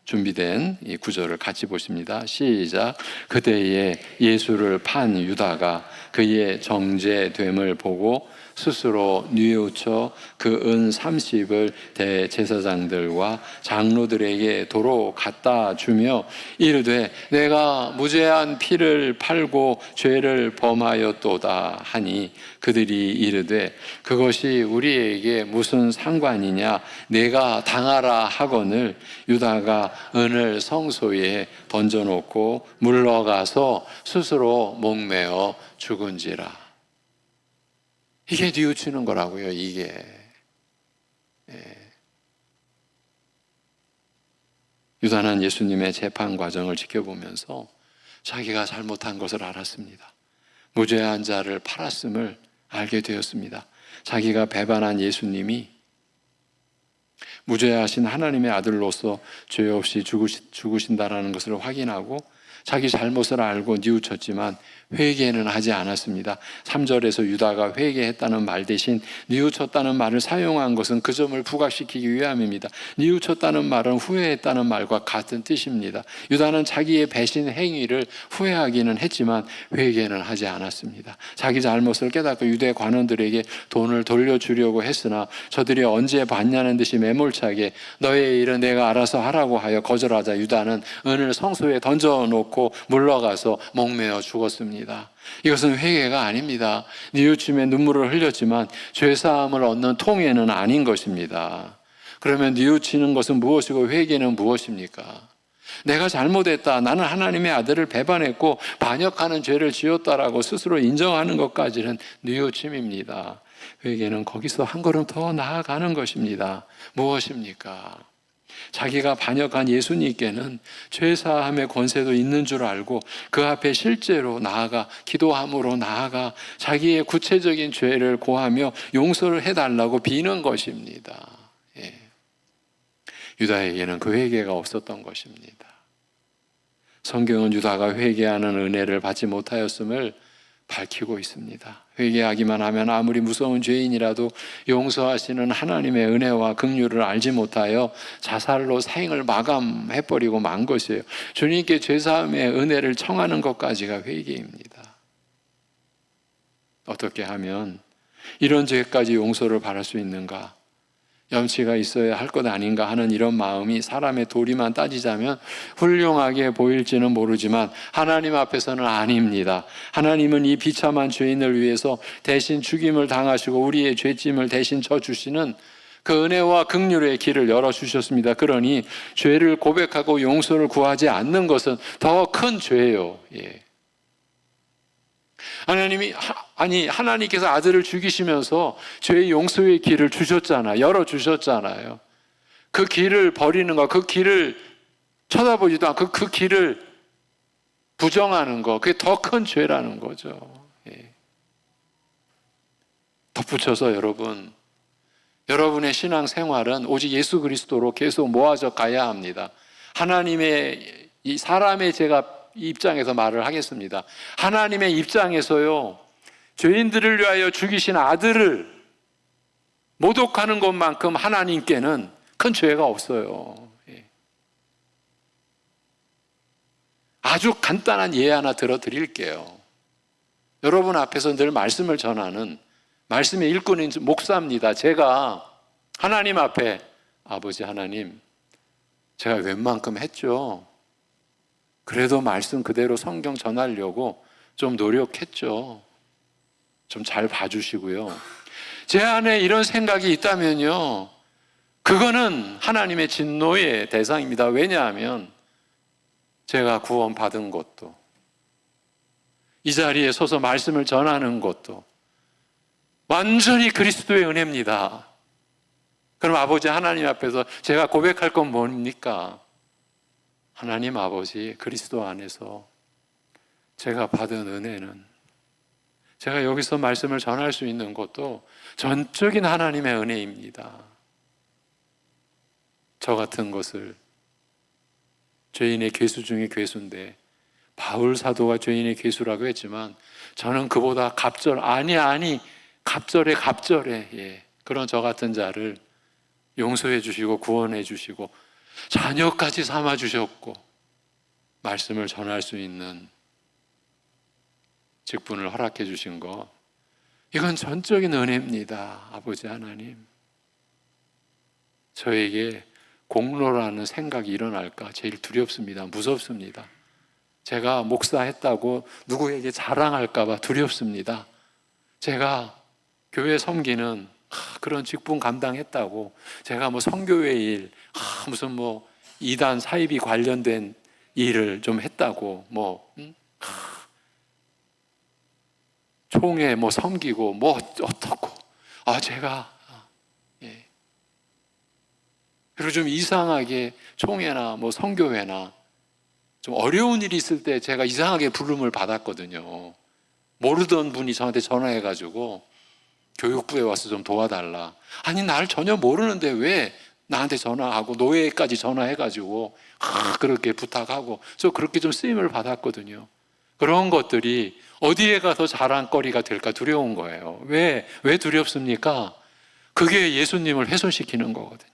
준비된 이 구절을 같이 보십니다. 시작. 그때에 예수를 판 유다가 그의 정죄됨을 보고 스스로 뉘우쳐 그 은 30을 대제사장들과 장로들에게 도로 갖다 주며 이르되 내가 무죄한 피를 팔고 죄를 범하였도다 하니 그들이 이르되 그것이 우리에게 무슨 상관이냐 내가 당하라 하거늘 유다가 은을 성소에 던져놓고 물러가서 스스로 목매어 죽은지라. 이게 뉘우치는 거라고요. 이게 유다는 예수님의 재판 과정을 지켜보면서 자기가 잘못한 것을 알았습니다. 무죄한 자를 팔았음을 알게 되었습니다. 자기가 배반한 예수님이 무죄하신 하나님의 아들로서 죄 없이 죽으신다라는 것을 확인하고 자기 잘못을 알고 뉘우쳤지만 회개는 하지 않았습니다. 3절에서 유다가 회개했다는 말 대신 뉘우쳤다는 말을 사용한 것은 그 점을 부각시키기 위함입니다. 뉘우쳤다는 말은 후회했다는 말과 같은 뜻입니다. 유다는 자기의 배신 행위를 후회하기는 했지만 회개는 하지 않았습니다. 자기 잘못을 깨닫고 유대 관원들에게 돈을 돌려주려고 했으나 저들이 언제 받냐는 듯이 매몰차게 너의 일은 내가 알아서 하라고 하여 거절하자 유다는 은을 성소에 던져놓고 물러가서 목매어 죽었습니다. 이것은 회개가 아닙니다. 뉘우침에 눈물을 흘렸지만 죄사함을 얻는 통해는 아닌 것입니다. 그러면 뉘우치는 것은 무엇이고 회개는 무엇입니까? 내가 잘못했다, 나는 하나님의 아들을 배반했고 반역하는 죄를 지었다라고 스스로 인정하는 것까지는 뉘우침입니다. 회개는 거기서 한 걸음 더 나아가는 것입니다. 무엇입니까? 자기가 반역한 예수님께는 죄사함의 권세도 있는 줄 알고 그 앞에 실제로 나아가 기도함으로 나아가 자기의 구체적인 죄를 고하며 용서를 해달라고 비는 것입니다. 유다에게는 그 회개가 없었던 것입니다. 성경은 유다가 회개하는 은혜를 받지 못하였음을 밝히고 있습니다. 회개하기만 하면 아무리 무서운 죄인이라도 용서하시는 하나님의 은혜와 긍휼을 알지 못하여 자살로 생을 마감해버리고 만 것이에요. 주님께 죄사함의 은혜를 청하는 것까지가 회개입니다. 어떻게 하면 이런 죄까지 용서를 바랄 수 있는가? 염치가 있어야 할 것 아닌가 하는 이런 마음이 사람의 도리만 따지자면 훌륭하게 보일지는 모르지만 하나님 앞에서는 아닙니다. 하나님은 이 비참한 죄인을 위해서 대신 죽임을 당하시고 우리의 죄짐을 대신 져주시는 그 은혜와 긍휼의 길을 열어주셨습니다. 그러니 죄를 고백하고 용서를 구하지 않는 것은 더 큰 죄예요. 하나님께서 아들을 죽이시면서 죄의 용서의 길을 주셨잖아요. 열어주셨잖아요. 그 길을 버리는 것, 그 길을 쳐다보지도 않고 그 길을 부정하는 것, 그게 더 큰 죄라는 거죠. 덧붙여서 여러분의 신앙 생활은 오직 예수 그리스도로 계속 모아져 가야 합니다. 하나님의 이 사람의 제가 입장에서 말을 하겠습니다. 하나님의 입장에서요, 죄인들을 위하여 죽이신 아들을 모독하는 것만큼 하나님께는 큰 죄가 없어요. 아주 간단한 예 하나 들어드릴게요. 여러분 앞에서 늘 말씀을 전하는 말씀의 일꾼인 목사입니다. 제가 하나님 앞에 아버지 하나님, 제가 웬만큼 했죠. 그래도 말씀 그대로 성경 전하려고 좀 노력했죠. 좀 잘 봐주시고요. 제 안에 이런 생각이 있다면요, 그거는 하나님의 진노의 대상입니다. 왜냐하면 제가 구원받은 것도, 이 자리에 서서 말씀을 전하는 것도 완전히 그리스도의 은혜입니다. 그럼 아버지 하나님 앞에서 제가 고백할 건 뭡니까? 하나님 아버지, 그리스도 안에서 제가 받은 은혜는, 제가 여기서 말씀을 전할 수 있는 것도 전적인 하나님의 은혜입니다. 저 같은 것을, 죄인의 괴수 중에 괴수인데 바울 사도가 죄인의 괴수라고 했지만 저는 그보다 갑절에 그런 저 같은 자를 용서해 주시고 구원해 주시고 자녀까지 삼아 주셨고 말씀을 전할 수 있는 직분을 허락해 주신 것, 이건 전적인 은혜입니다. 아버지 하나님, 저에게 공로라는 생각이 일어날까 제일 두렵습니다. 무섭습니다. 제가 목사했다고 누구에게 자랑할까 봐 두렵습니다. 제가 교회 섬기는 그런 직분 감당했다고, 제가 뭐 선교회 일, 무슨 뭐 이단 사이비 관련된 일을 좀 했다고, 총회 뭐 섬기고 뭐 어떻고, 제가 그리고 좀 이상하게 총회나 뭐 선교회나 좀 어려운 일이 있을 때 제가 이상하게 부름을 받았거든요. 모르던 분이 저한테 전화해가지고 교육부에 와서 좀 도와달라. 아니, 나를 전혀 모르는데 왜 나한테 전화하고 노예까지 전화해가지고 그렇게 부탁하고, 저 그렇게 좀 쓰임을 받았거든요. 그런 것들이 어디에 가서 자랑거리가 될까 두려운 거예요. 왜 두렵습니까? 그게 예수님을 훼손시키는 거거든요.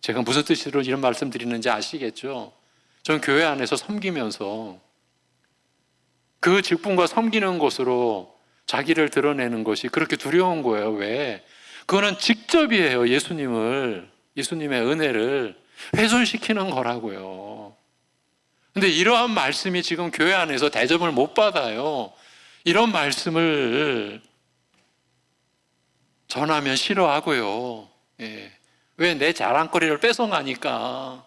제가 무슨 뜻으로 이런 말씀 드리는지 아시겠죠? 전 교회 안에서 섬기면서 그 직분과 섬기는 것으로 자기를 드러내는 것이 그렇게 두려운 거예요. 왜? 그거는 직접이에요. 예수님의 은혜를 훼손시키는 거라고요. 근데 이러한 말씀이 지금 교회 안에서 대접을 못 받아요. 이런 말씀을 전하면 싫어하고요. 왜 내 자랑거리를 뺏어가니까.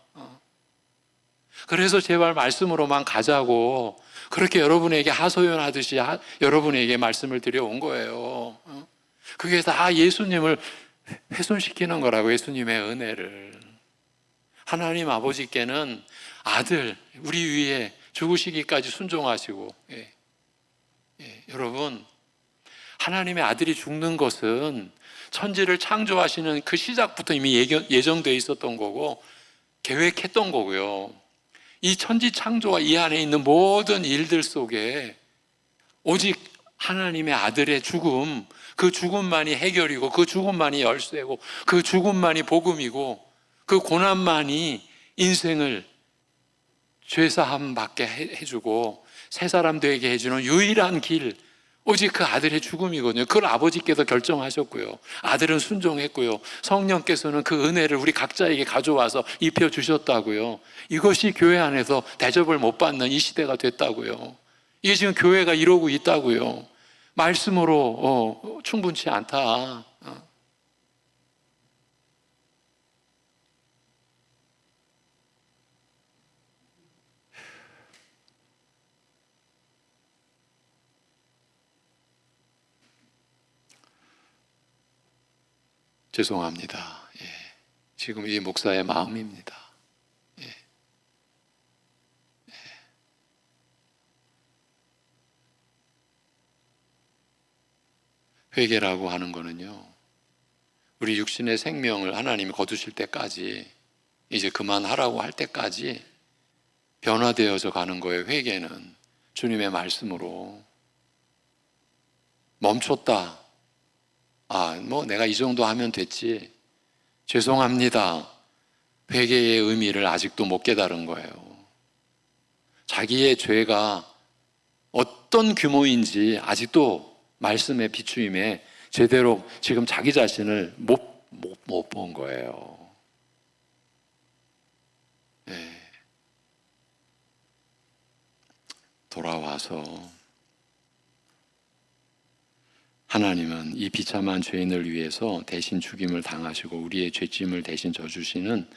그래서 제발 말씀으로만 가자고 그렇게 여러분에게 하소연하듯이 여러분에게 말씀을 드려온 거예요. 그게 다 예수님을 훼손시키는 거라고, 예수님의 은혜를. 하나님 아버지께는 아들, 우리 위에 죽으시기까지 순종하시고, 여러분, 하나님의 아들이 죽는 것은 천지를 창조하시는 그 시작부터 이미 예정되어 있었던 거고 계획했던 거고요. 이 천지 창조와 이 안에 있는 모든 일들 속에 오직 하나님의 아들의 죽음, 그 죽음만이 해결이고 그 죽음만이 열쇠고 그 죽음만이 복음이고 그 고난만이 인생을 죄사함 받게 해주고 새 사람 되게 해주는 유일한 길, 오직 그 아들의 죽음이거든요. 그걸 아버지께서 결정하셨고요. 아들은 순종했고요. 성령께서는 그 은혜를 우리 각자에게 가져와서 입혀주셨다고요. 이것이 교회 안에서 대접을 못 받는 이 시대가 됐다고요. 이게 지금 교회가 이러고 있다고요. 말씀으로 충분치 않다. 죄송합니다. 지금 이 목사의 마음입니다. 회개라고 하는 거는요, 우리 육신의 생명을 하나님이 거두실 때까지, 이제 그만하라고 할 때까지 변화되어져 가는 거예요. 회개는 주님의 말씀으로. 멈췄다, 뭐 내가 이 정도 하면 됐지, 죄송합니다, 회개의 의미를 아직도 못 깨달은 거예요. 자기의 죄가 어떤 규모인지 아직도 말씀의 비추임에 제대로 지금 자기 자신을 못 본 거예요. 돌아와서 하나님은 이 비참한 죄인을 위해서 대신 죽임을 당하시고 우리의 죄짐을 대신 져주시는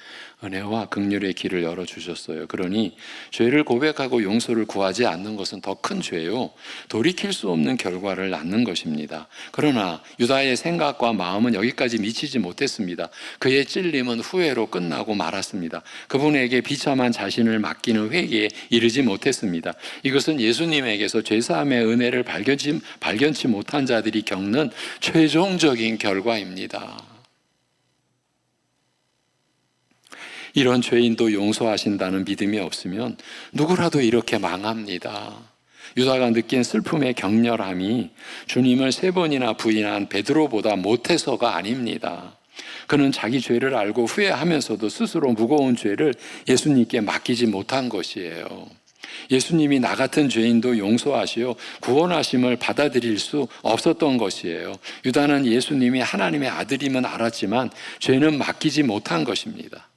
은혜와 긍휼의 길을 열어주셨어요. 그러니 죄를 고백하고 용서를 구하지 않는 것은 더 큰 죄요, 돌이킬 수 없는 결과를 낳는 것입니다. 그러나 유다의 생각과 마음은 여기까지 미치지 못했습니다. 그의 찔림은 후회로 끝나고 말았습니다. 그분에게 비참한 자신을 맡기는 회개에 이르지 못했습니다. 이것은 예수님에게서 죄사함의 은혜를 발견치 못한 자들이 겪는 최종적인 결과입니다. 이런 죄인도 용서하신다는 믿음이 없으면 누구라도 이렇게 망합니다. 유다가 느낀 슬픔의 격렬함이 주님을 3번이나 부인한 베드로보다 못해서가 아닙니다. 그는 자기 죄를 알고 후회하면서도 스스로 무거운 죄를 예수님께 맡기지 못한 것이에요. 예수님이 나 같은 죄인도 용서하시어 구원하심을 받아들일 수 없었던 것이에요. 유다는 예수님이 하나님의 아들임은 알았지만 죄는 맡기지 못한 것입니다.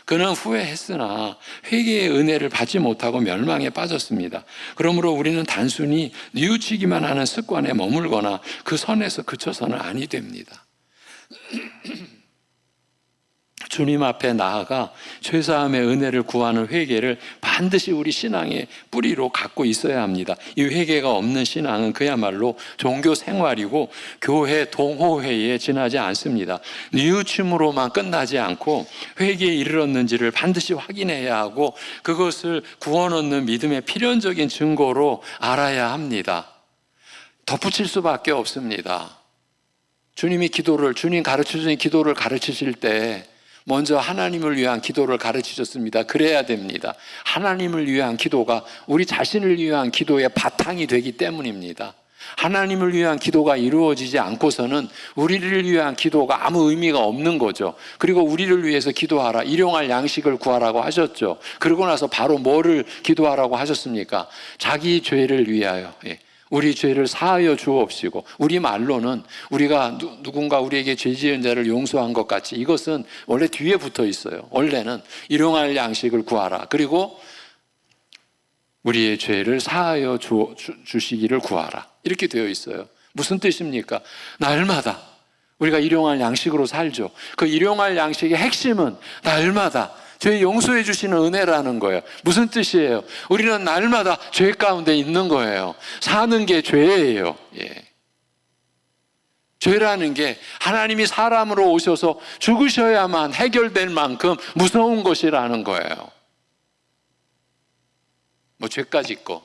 그는 후회했으나 회개의 은혜를 받지 못하고 멸망에 빠졌습니다. 그러므로 우리는 단순히 뉘우치기만 하는 습관에 머물거나 그 선에서 그쳐서는 아니 됩니다. 주님 앞에 나아가 죄사함의 은혜를 구하는 회개를 반드시 우리 신앙의 뿌리로 갖고 있어야 합니다. 이 회개가 없는 신앙은 그야말로 종교 생활이고 교회 동호회에 지나지 않습니다. 뉘우침으로만 끝나지 않고 회개에 이르렀는지를 반드시 확인해야 하고 그것을 구원 얻는 믿음의 필연적인 증거로 알아야 합니다. 덧붙일 수밖에 없습니다. 주님 가르쳐주신 기도를 가르치실 때 먼저 하나님을 위한 기도를 가르치셨습니다. 그래야 됩니다. 하나님을 위한 기도가 우리 자신을 위한 기도의 바탕이 되기 때문입니다. 하나님을 위한 기도가 이루어지지 않고서는 우리를 위한 기도가 아무 의미가 없는 거죠. 그리고 우리를 위해서 기도하라, 일용할 양식을 구하라고 하셨죠. 그러고 나서 바로 뭐를 기도하라고 하셨습니까? 자기 죄를 위하여, 우리 죄를 사하여 주옵시고, 우리 말로는 우리가 누군가 우리에게 죄 지은 자를 용서한 것 같이, 이것은 원래 뒤에 붙어 있어요. 원래는 일용할 양식을 구하라, 그리고 우리의 죄를 사하여 주시기를 구하라, 이렇게 되어 있어요. 무슨 뜻입니까? 날마다 우리가 일용할 양식으로 살죠. 그 일용할 양식의 핵심은 날마다 죄 용서해 주시는 은혜라는 거예요. 무슨 뜻이에요? 우리는 날마다 죄 가운데 있는 거예요. 사는 게 죄예요. 죄라는 게 하나님이 사람으로 오셔서 죽으셔야만 해결될 만큼 무서운 것이라는 거예요. 뭐 죄까지 있고.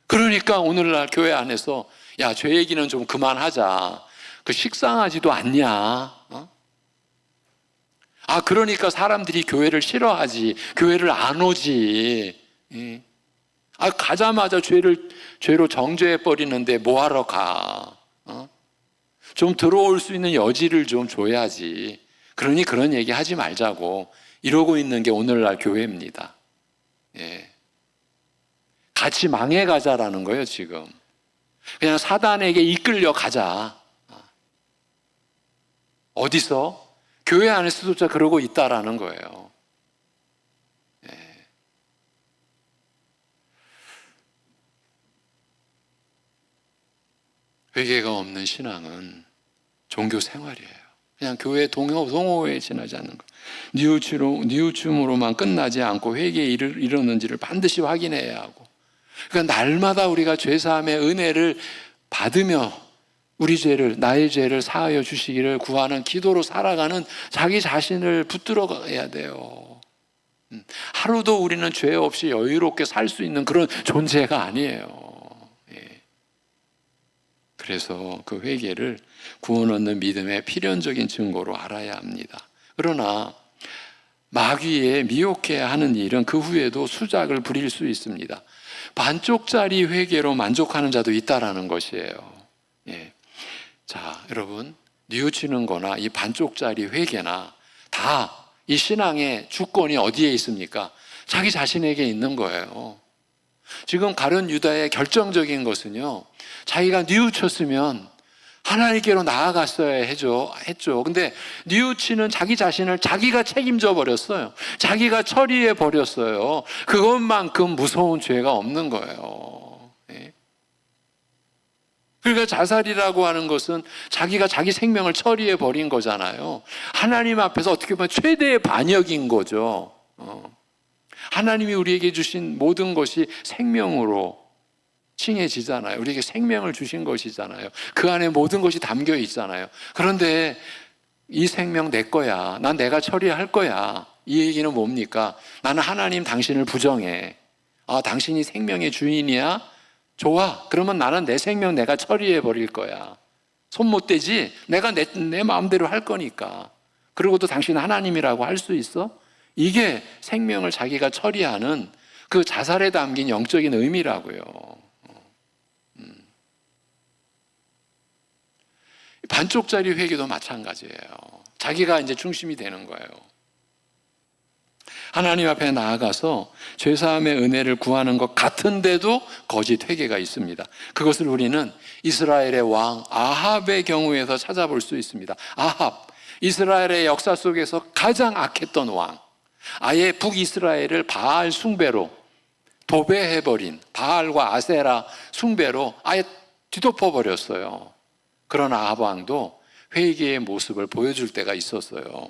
그러니까 오늘날 교회 안에서 야, 죄 얘기는 좀 그만하자. 그 식상하지도 않냐? 그러니까 사람들이 교회를 싫어하지, 교회를 안 오지. 가자마자 죄로 정죄해버리는데 뭐하러 가? 좀 들어올 수 있는 여지를 좀 줘야지. 그러니 그런 얘기 하지 말자고 이러고 있는 게 오늘날 교회입니다. 같이 망해가자라는 거예요, 지금. 그냥 사단에게 이끌려 가자. 어디서? 교회 안에서조차 그러고 있다라는 거예요. 회개가 없는 신앙은 종교 생활이에요. 그냥 교회 동호회에 지나지 않는 거. 뉘우침으로만 끝나지 않고 회개에 이르는지를 반드시 확인해야 하고, 그러니까 날마다 우리가 죄사함의 은혜를 받으며 나의 죄를 사하여 주시기를 구하는 기도로 살아가는 자기 자신을 붙들어야 돼요. 하루도 우리는 죄 없이 여유롭게 살 수 있는 그런 존재가 아니에요. 그래서 그 회개를 구원 얻는 믿음의 필연적인 증거로 알아야 합니다. 그러나 마귀에 미혹해하는 일은 그 후에도 수작을 부릴 수 있습니다. 반쪽짜리 회개로 만족하는 자도 있다라는 것이에요. 자, 여러분, 뉘우치는 거나 이 반쪽짜리 회개나 다 이 신앙의 주권이 어디에 있습니까? 자기 자신에게 있는 거예요. 지금 가룟 유다의 결정적인 것은요, 자기가 뉘우쳤으면 하나님께로 나아갔어야 했죠. 근데 뉘우치는 자기 자신을 자기가 책임져 버렸어요. 자기가 처리해 버렸어요. 그것만큼 무서운 죄가 없는 거예요. 예. 그러니까 자살이라고 하는 것은 자기가 자기 생명을 처리해 버린 거잖아요. 하나님 앞에서 어떻게 보면 최대의 반역인 거죠. 하나님이 우리에게 주신 모든 것이 생명으로 칭해지잖아요. 우리에게 생명을 주신 것이잖아요. 그 안에 모든 것이 담겨 있잖아요. 그런데 이 생명 내 거야. 난 내가 처리할 거야. 이 얘기는 뭡니까? 나는 하나님 당신을 부정해. 당신이 생명의 주인이야? 좋아. 그러면 나는 내 생명 내가 처리해 버릴 거야. 손 못 대지? 내가 내 마음대로 할 거니까. 그러고도 당신 하나님이라고 할 수 있어? 이게 생명을 자기가 처리하는 그 자살에 담긴 영적인 의미라고요. 반쪽짜리 회개도 마찬가지예요. 자기가 이제 중심이 되는 거예요. 하나님 앞에 나아가서 죄사함의 은혜를 구하는 것 같은데도 거짓 회개가 있습니다. 그것을 우리는 이스라엘의 왕 아합의 경우에서 찾아볼 수 있습니다. 아합, 이스라엘의 역사 속에서 가장 악했던 왕, 아예 북이스라엘을 바알 숭배로 도배해버린, 바알과 아세라 숭배로 아예 뒤덮어버렸어요. 그런 아합 왕도 회개의 모습을 보여줄 때가 있었어요.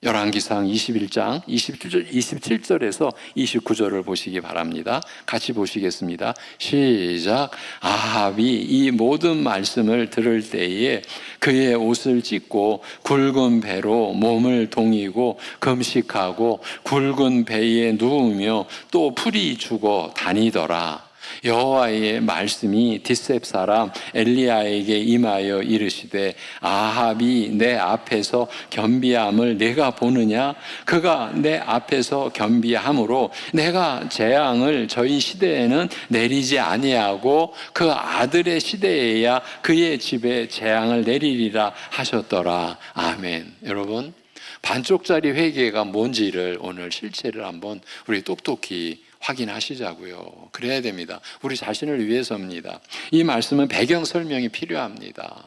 열왕기상 21장 27절에서 29절을 보시기 바랍니다. 같이 보시겠습니다. 시작. 아합이 이 모든 말씀을 들을 때에 그의 옷을 찢고 굵은 배로 몸을 동이고 금식하고 굵은 배에 누우며 또 풀이 죽어 다니더라. 여호와의 말씀이 디셉 사람 엘리야에게 임하여 이르시되 아합이 내 앞에서 겸비함을 내가 보느냐? 그가 내 앞에서 겸비함으로 내가 재앙을 저희 시대에는 내리지 아니하고 그 아들의 시대에야 그의 집에 재앙을 내리리라 하셨더라. 아멘. 여러분, 반쪽짜리 회개가 뭔지를 오늘 실체를 한번 우리 똑똑히 확인하시자고요. 그래야 됩니다. 우리 자신을 위해서입니다. 이 말씀은 배경 설명이 필요합니다.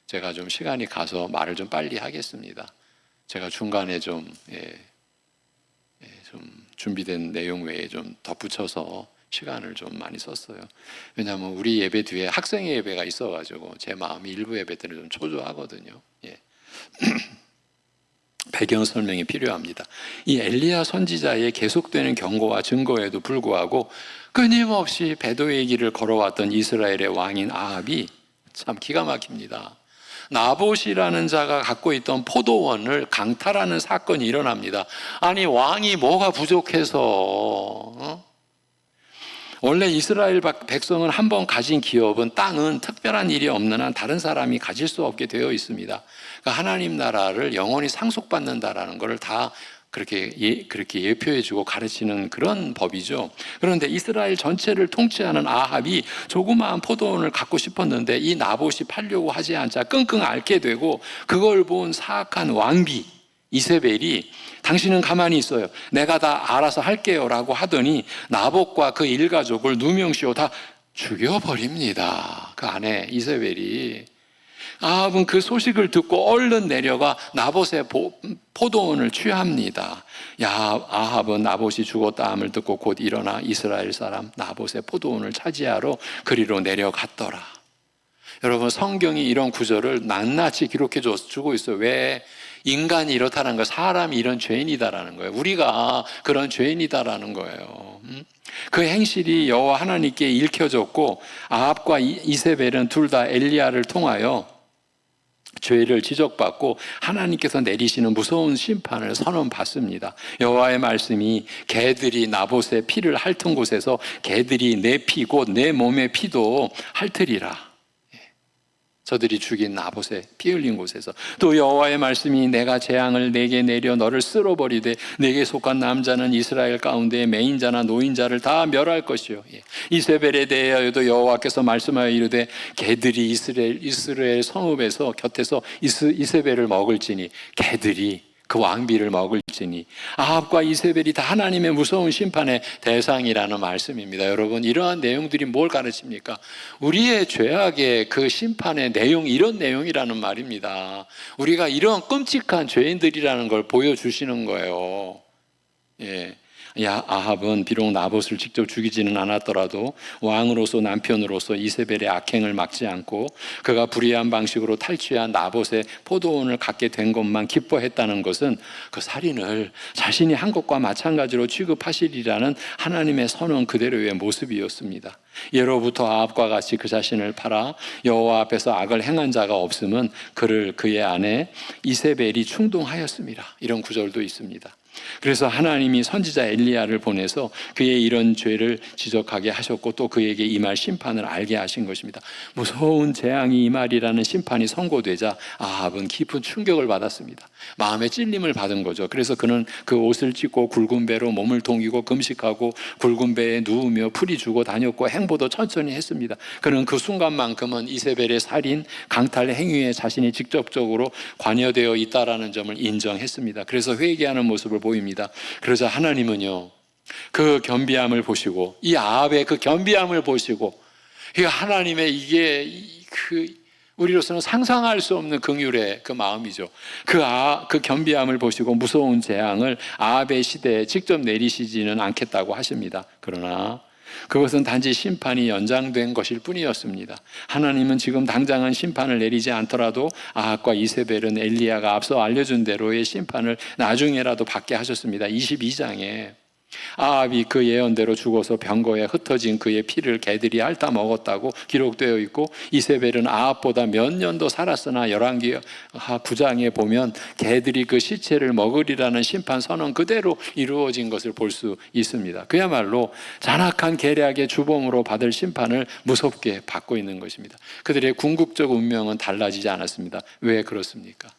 제가 좀 시간이 가서 말을 좀 빨리 하겠습니다. 제가 중간에 좀 준비된 내용 외에 좀 덧붙여서 시간을 좀 많이 썼어요. 왜냐하면 우리 예배 뒤에 학생의 예배가 있어가지고 제 마음이 일부 예배 때는 좀 초조하거든요. 예. 배경 설명이 필요합니다. 이 엘리야 선지자의 계속되는 경고와 증거에도 불구하고 끊임없이 배도의 길을 걸어왔던 이스라엘의 왕인 아합이 참 기가 막힙니다. 나봇이라는 자가 갖고 있던 포도원을 강탈하는 사건이 일어납니다. 아니, 왕이 뭐가 부족해서 원래 이스라엘 백성은 한번 가진 기업은 땅은 특별한 일이 없는 한 다른 사람이 가질 수 없게 되어 있습니다. 그러니까 하나님 나라를 영원히 상속받는다라는 것을 다 그렇게 예표해주고 가르치는 그런 법이죠. 그런데 이스라엘 전체를 통치하는 아합이 조그마한 포도원을 갖고 싶었는데 이 나봇이 팔려고 하지 않자 끙끙 앓게 되고 그걸 본 사악한 왕비 이세벨이 당신은 가만히 있어요. 내가 다 알아서 할게요 라고 하더니 나봇과 그 일가족을 누명씌워 다 죽여버립니다. 그 아내 이세벨이. 아합은 그 소식을 듣고 얼른 내려가 나봇의 포도원을 취합니다. 아합은 나봇이 죽었다 함을 듣고 곧 일어나 이스라엘 사람 나봇의 포도원을 차지하러 그리로 내려갔더라. 여러분, 성경이 이런 구절을 낱낱이 기록해 주고 있어요. 왜? 인간이 이렇다는 거, 사람이 이런 죄인이다라는 거예요. 우리가 그런 죄인이다라는 거예요. 그 행실이 여호와 하나님께 읽혀졌고 아합과 이세벨은 둘 다 엘리야를 통하여 죄를 지적받고 하나님께서 내리시는 무서운 심판을 선언받습니다. 여호와의 말씀이 개들이 나봇의 피를 핥은 곳에서 개들이 내 피 곧 내 몸의 피도 핥으리라. 저들이 죽인 나봇의 피 흘린 곳에서. 또 여호와의 말씀이 내가 재앙을 내게 내려 너를 쓸어버리되 내게 속한 남자는 이스라엘 가운데 매인자나 노인자를 다 멸할 것이요. 이세벨에 대하여도 여호와께서 말씀하여 이르되 개들이 이스라엘 성읍에서 곁에서 이세벨을 먹을지니 개들이 그 왕비를 먹을지니. 아합과 이세벨이 다 하나님의 무서운 심판의 대상이라는 말씀입니다. 여러분, 이러한 내용들이 뭘 가르칩니까? 우리의 죄악의 그 심판의 내용, 이런 내용이라는 말입니다. 우리가 이런 끔찍한 죄인들이라는 걸 보여주시는 거예요. 예. 아합은 비록 나봇을 직접 죽이지는 않았더라도 왕으로서, 남편으로서 이세벨의 악행을 막지 않고 그가 불의한 방식으로 탈취한 나봇의 포도원을 갖게 된 것만 기뻐했다는 것은 그 살인을 자신이 한 것과 마찬가지로 취급하시리라는 하나님의 선언 그대로의 모습이었습니다. 예로부터 아합과 같이 그 자신을 팔아 여호와 앞에서 악을 행한 자가 없음은 그의 아내 이세벨이 충동하였습니다. 이런 구절도 있습니다. 그래서 하나님이 선지자 엘리야를 보내서 그의 이런 죄를 지적하게 하셨고 또 그에게 임할 심판을 알게 하신 것입니다. 무서운 재앙이 임하리라는 심판이 선고되자 아합은 깊은 충격을 받았습니다. 마음의 찔림을 받은 거죠. 그래서 그는 그 옷을 찢고 굵은 배로 몸을 동이고 금식하고 굵은 배에 누우며 풀이 주고 다녔고 행보도 천천히 했습니다. 그는 그 순간만큼은 이세벨의 살인, 강탈 행위에 자신이 직접적으로 관여되어 있다라는 점을 인정했습니다. 그래서 회개하는 모습을 보입니다. 그러자 하나님은요, 그 겸비함을 보시고, 이 아합의 그 겸비함을 보시고, 하나님의 이게 우리로서는 상상할 수 없는 긍휼의 그 마음이죠. 그 겸비함을 보시고 무서운 재앙을 아합의 시대에 직접 내리시지는 않겠다고 하십니다. 그러나 그것은 단지 심판이 연장된 것일 뿐이었습니다. 하나님은 지금 당장은 심판을 내리지 않더라도 아합과 이세벨은 엘리야가 앞서 알려준 대로의 심판을 나중에라도 받게 하셨습니다. 22장에 아합이 그 예언대로 죽어서 병거에 흩어진 그의 피를 개들이 핥아 먹었다고 기록되어 있고, 이세벨은 아합보다 몇 년도 살았으나 열왕기 9장에 보면 개들이 그 시체를 먹으리라는 심판 선언 그대로 이루어진 것을 볼 수 있습니다. 그야말로 잔악한 계략의 주범으로 받을 심판을 무섭게 받고 있는 것입니다. 그들의 궁극적 운명은 달라지지 않았습니다. 왜 그렇습니까?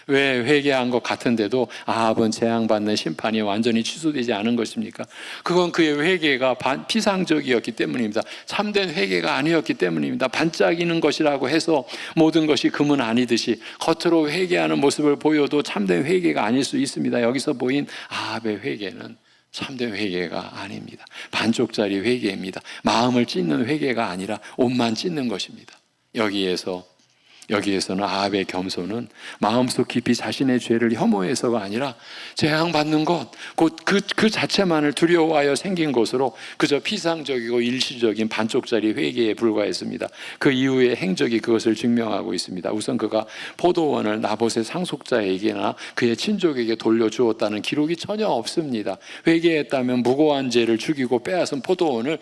왜 회개한 것 같은데도 아합은 재앙받는 심판이 완전히 취소되지 않은 것입니까? 그건 그의 회개가 피상적이었기 때문입니다. 참된 회개가 아니었기 때문입니다. 반짝이는 것이라고 해서 모든 것이 금은 아니듯이 겉으로 회개하는 모습을 보여도 참된 회개가 아닐 수 있습니다. 여기서 보인 아합의 회개는 참된 회개가 아닙니다. 반쪽짜리 회개입니다. 마음을 찢는 회개가 아니라 옷만 찢는 것입니다. 여기에서는 아합의 겸손은 마음속 깊이 자신의 죄를 혐오해서가 아니라 재앙받는 것, 곧 그 자체만을 두려워하여 생긴 것으로 그저 피상적이고 일시적인 반쪽짜리 회개에 불과했습니다. 그 이후의 행적이 그것을 증명하고 있습니다. 우선 그가 포도원을 나봇의 상속자에게나 그의 친족에게 돌려주었다는 기록이 전혀 없습니다. 회개했다면 무고한 죄를 죽이고 빼앗은 포도원을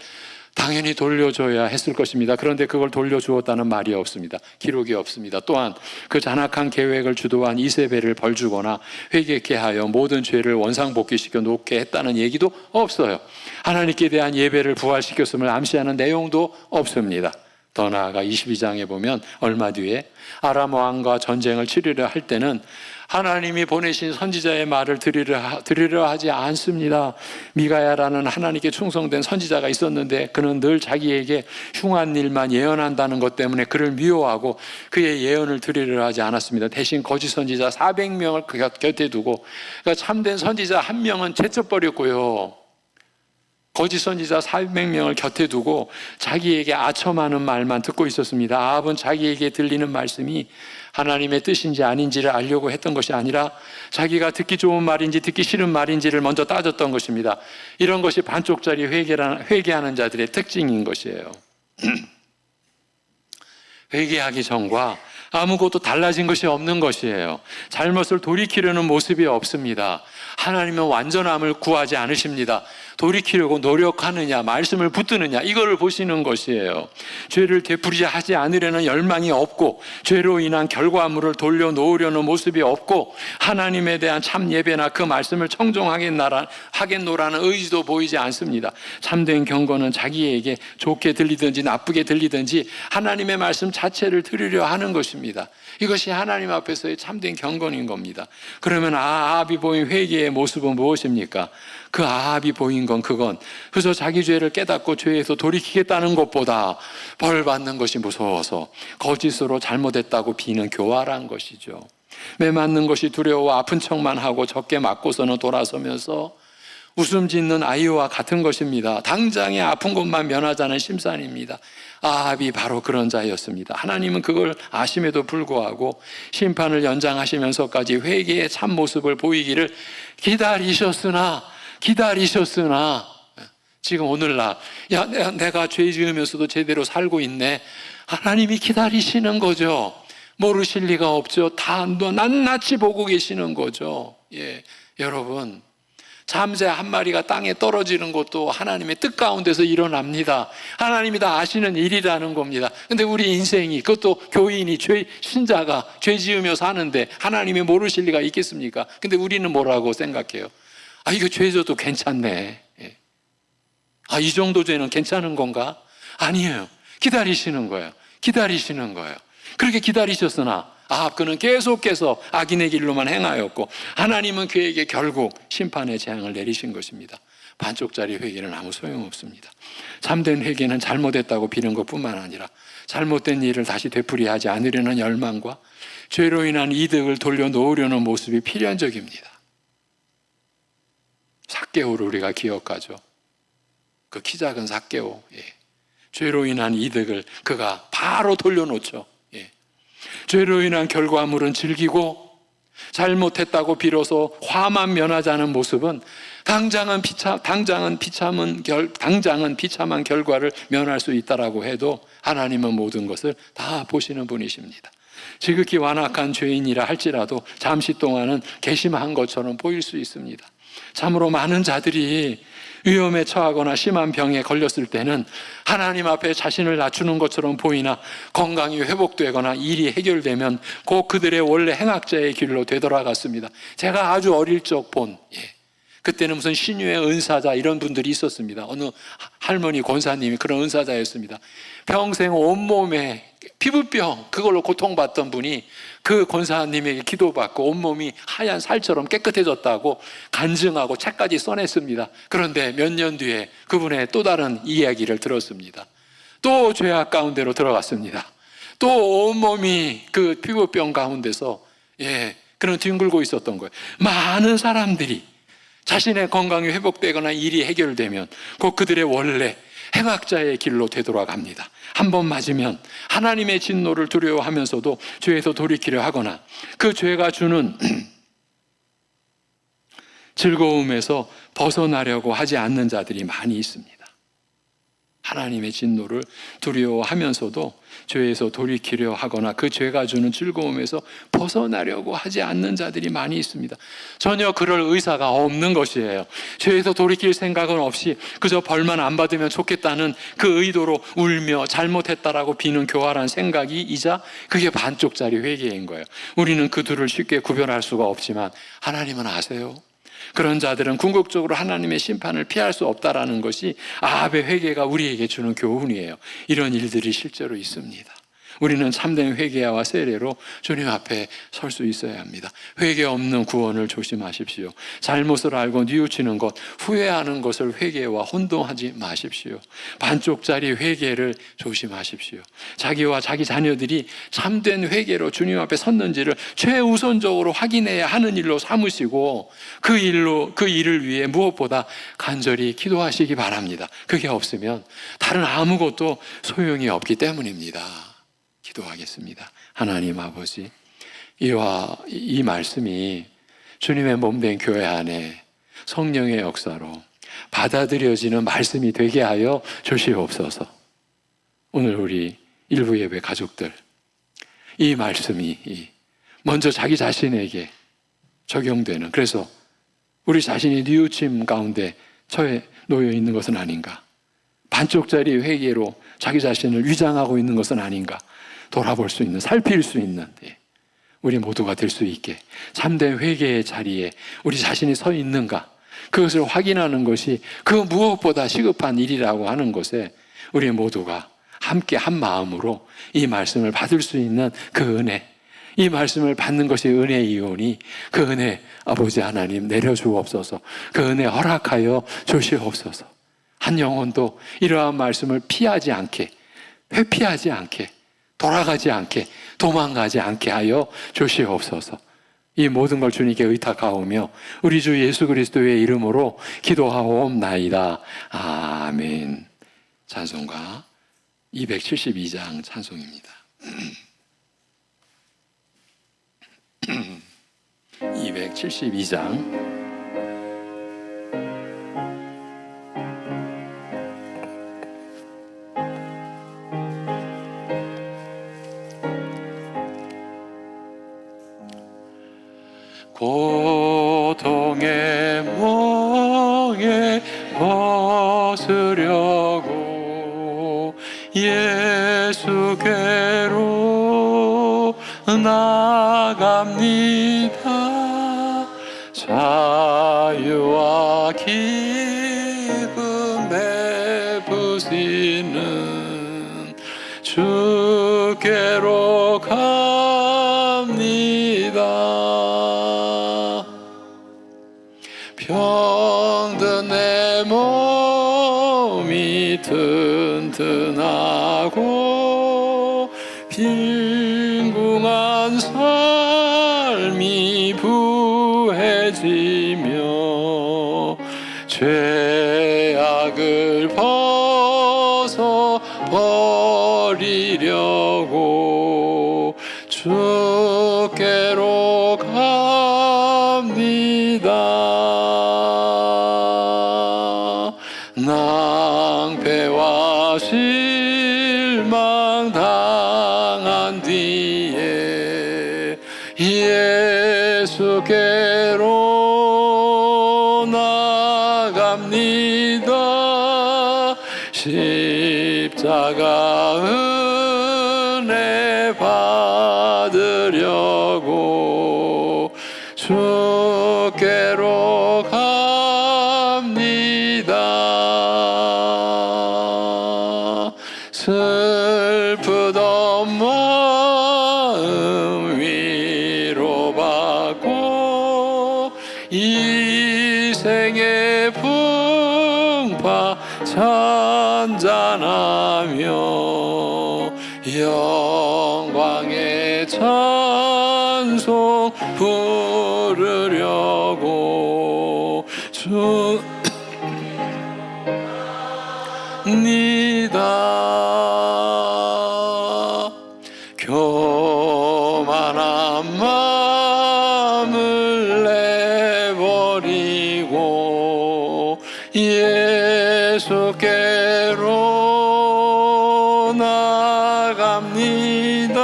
당연히 돌려줘야 했을 것입니다. 그런데 그걸 돌려주었다는 말이 없습니다. 기록이 없습니다. 또한 그 잔악한 계획을 주도한 이세벨을 벌주거나 회개케 하여 모든 죄를 원상복귀시켜 놓게 했다는 얘기도 없어요. 하나님께 대한 예배를 부활시켰음을 암시하는 내용도 없습니다. 더 나아가 22장에 보면 얼마 뒤에 아람 왕과 전쟁을 치르려 할 때는 하나님이 보내신 선지자의 말을 들으려 하지 않습니다. 미가야라는 하나님께 충성된 선지자가 있었는데 그는 늘 자기에게 흉한 일만 예언한다는 것 때문에 그를 미워하고 그의 예언을 들으려 하지 않았습니다. 대신 거짓 선지자 400명을 그 곁에 두고, 그러니까 참된 선지자 1명은 제쳐버렸고요, 거짓 선지자 400명을 곁에 두고 자기에게 아첨하는 말만 듣고 있었습니다. 아합은 자기에게 들리는 말씀이 하나님의 뜻인지 아닌지를 알려고 했던 것이 아니라 자기가 듣기 좋은 말인지 듣기 싫은 말인지를 먼저 따졌던 것입니다. 이런 것이 반쪽짜리 회개하는 자들의 특징인 것이에요. 회개하기 전과 아무것도 달라진 것이 없는 것이에요. 잘못을 돌이키려는 모습이 없습니다. 하나님은 완전함을 구하지 않으십니다. 돌이키려고 노력하느냐, 말씀을 붙드느냐, 이거를 보시는 것이에요. 죄를 되풀이하지 않으려는 열망이 없고 죄로 인한 결과물을 돌려놓으려는 모습이 없고 하나님에 대한 참 예배나 그 말씀을 청종하겠노라는 의지도 보이지 않습니다. 참된 경건은 자기에게 좋게 들리든지 나쁘게 들리든지 하나님의 말씀 자체를 들으려 하는 것입니다. 이것이 하나님 앞에서의 참된 경건인 겁니다. 그러면 아합이 보인 회개의 모습은 무엇입니까? 그 아합이 보인 건 그건 그래서 자기 죄를 깨닫고 죄에서 돌이키겠다는 것보다 벌 받는 것이 무서워서 거짓으로 잘못했다고 비는 교활한 것이죠. 매 맞는 것이 두려워 아픈 척만 하고 적게 맞고서는 돌아서면서 웃음 짓는 아이와 같은 것입니다. 당장의 아픈 것만 면하자는 심산입니다. 아합이 바로 그런 자였습니다. 하나님은 그걸 아심에도 불구하고 심판을 연장하시면서까지 회개의 참모습을 보이기를 기다리셨으나 지금 오늘날 내가 죄 지으면서도 제대로 살고 있네. 하나님이 기다리시는 거죠. 모르실 리가 없죠. 다 낱낱이 보고 계시는 거죠. 예, 여러분, 잠새 한 마리가 땅에 떨어지는 것도 하나님의 뜻 가운데서 일어납니다. 하나님이 다 아시는 일이라는 겁니다. 근데 우리 인생이, 그것도 교인이, 신자가 죄 지으며 사는데 하나님이 모르실 리가 있겠습니까? 근데 우리는 뭐라고 생각해요? 이거 죄 져도 괜찮네. 예. 이 정도 죄는 괜찮은 건가? 아니에요. 기다리시는 거예요. 그렇게 기다리셨으나 아합 그는 계속해서 악인의 길로만 행하였고 하나님은 그에게 결국 심판의 재앙을 내리신 것입니다. 반쪽짜리 회개는 아무 소용없습니다. 참된 회개는 잘못했다고 비는 것뿐만 아니라 잘못된 일을 다시 되풀이하지 않으려는 열망과 죄로 인한 이득을 돌려놓으려는 모습이 필연적입니다. 삭개오를 우리가 기억하죠. 그 키 작은 삭개오, 죄로 인한 이득을 그가 바로 돌려놓죠. 죄로 인한 결과물은 즐기고 잘못했다고 비로소 화만 면하자는 모습은 당장은 비참한 결과를 면할 수 있다라고 해도 하나님은 모든 것을 다 보시는 분이십니다. 지극히 완악한 죄인이라 할지라도 잠시 동안은 괘씸한 것처럼 보일 수 있습니다. 참으로 많은 자들이 위험에 처하거나 심한 병에 걸렸을 때는 하나님 앞에 자신을 낮추는 것처럼 보이나 건강이 회복되거나 일이 해결되면 곧 그들의 원래 행악자의 길로 되돌아갔습니다. 제가 아주 어릴 적 본, 그때는 무슨 신유의 은사자 이런 분들이 있었습니다. 어느 할머니 권사님이 그런 은사자였습니다. 평생 온몸에 피부병 그걸로 고통받던 분이 그 권사님에게 기도받고 온몸이 하얀 살처럼 깨끗해졌다고 간증하고 책까지 써냈습니다. 그런데 몇 년 뒤에 그분의 또 다른 이야기를 들었습니다. 또 죄악 가운데로 들어갔습니다. 또 온몸이 그 피부병 가운데서 그런 뒹굴고 있었던 거예요. 많은 사람들이 자신의 건강이 회복되거나 일이 해결되면 곧 그들의 원래 행악자의 길로 되돌아갑니다. 한 번 맞으면 하나님의 진노를 두려워하면서도 죄에서 돌이키려 하거나 그 죄가 주는 즐거움에서 벗어나려고 하지 않는 자들이 많이 있습니다. 하나님의 진노를 두려워하면서도 죄에서 돌이키려 하거나 그 죄가 주는 즐거움에서 벗어나려고 하지 않는 자들이 많이 있습니다. 전혀 그럴 의사가 없는 것이에요. 죄에서 돌이킬 생각은 없이 그저 벌만 안 받으면 좋겠다는 그 의도로 울며 잘못했다라고 비는 교활한 생각이이자 그게 반쪽짜리 회개인 거예요. 우리는 그 둘을 쉽게 구별할 수가 없지만 하나님은 아세요. 그런 자들은 궁극적으로 하나님의 심판을 피할 수 없다라는 것이 아합의 회개가 우리에게 주는 교훈이에요. 이런 일들이 실제로 있습니다. 우리는 참된 회개와 세례로 주님 앞에 설 수 있어야 합니다. 회개 없는 구원을 조심하십시오. 잘못을 알고 뉘우치는 것, 후회하는 것을 회개와 혼동하지 마십시오. 반쪽짜리 회개를 조심하십시오. 자기와 자기 자녀들이 참된 회개로 주님 앞에 섰는지를 최우선적으로 확인해야 하는 일로 삼으시고 그 일을 위해 무엇보다 간절히 기도하시기 바랍니다. 그게 없으면 다른 아무것도 소용이 없기 때문입니다. 기도하겠습니다. 하나님 아버지, 이 말씀이 주님의 몸된 교회 안에 성령의 역사로 받아들여지는 말씀이 되게 하여 주시옵소서. 오늘 우리 일부 예배 가족들, 이 말씀이 먼저 자기 자신에게 적용되는, 그래서 우리 자신이 뉘우침 가운데 처해 놓여 있는 것은 아닌가, 반쪽짜리 회개로 자기 자신을 위장하고 있는 것은 아닌가 돌아볼 수 있는, 살필 수 있는 우리 모두가 될 수 있게 참된 회개의 자리에 우리 자신이 서 있는가, 그것을 확인하는 것이 그 무엇보다 시급한 일이라고 하는 것에 우리 모두가 함께 한 마음으로 이 말씀을 받을 수 있는 그 은혜, 이 말씀을 받는 것이 은혜이오니 그 은혜 아버지 하나님 내려주옵소서. 그 은혜 허락하여 주시옵소서. 한 영혼도 이러한 말씀을 피하지 않게, 회피하지 않게, 돌아가지 않게, 도망가지 않게 하여 주시옵소서. 이 모든 걸 주님께 의탁하오며 우리 주 예수 그리스도의 이름으로 기도하옵나이다. 아멘. 찬송가 272장 찬송입니다. 272장. 고통의 멍에 벗으려고 예수께로 나갑니다. 자유와 기쁨 베푸시는 주께로 갑니다. 병든 내 몸이 튼튼하고 빈궁한 삶이 부해지며 죄악을 벗어 버리려고 주께로 갑니다. 낭패와 실망 당한 뒤에 예수께로 나갑니다. 십자가 은혜 받으려고 주께로 갑니다. 슬프던 마음 위로받고 이 생의 풍파 찬잔하며 영광의 찬송 부르려고 줍니다. 교만한 마음을 내버리고 예수께로 나갑니다.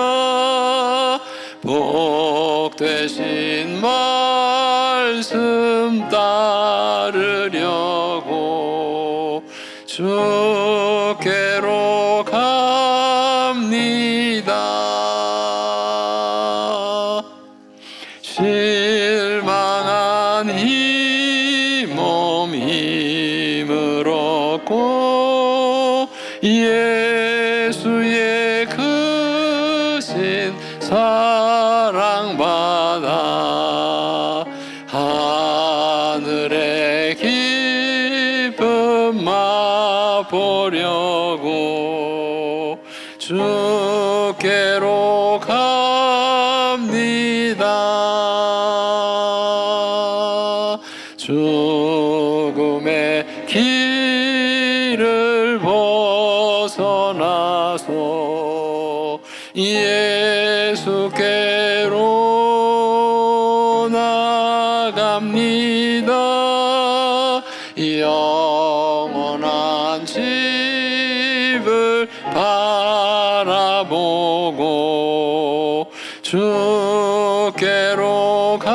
복되신 말씀 따르려고 주께로 갑니다. 실망한 이 몸 힘을 얻고 예수의 크신 사랑받아 하늘의 기쁨 맛보려고 주께로 갑니다. 죽음의 길을 벗어나서 예수께로 나갑니다. 영원한 집을 바라보고 주께로 갑니다.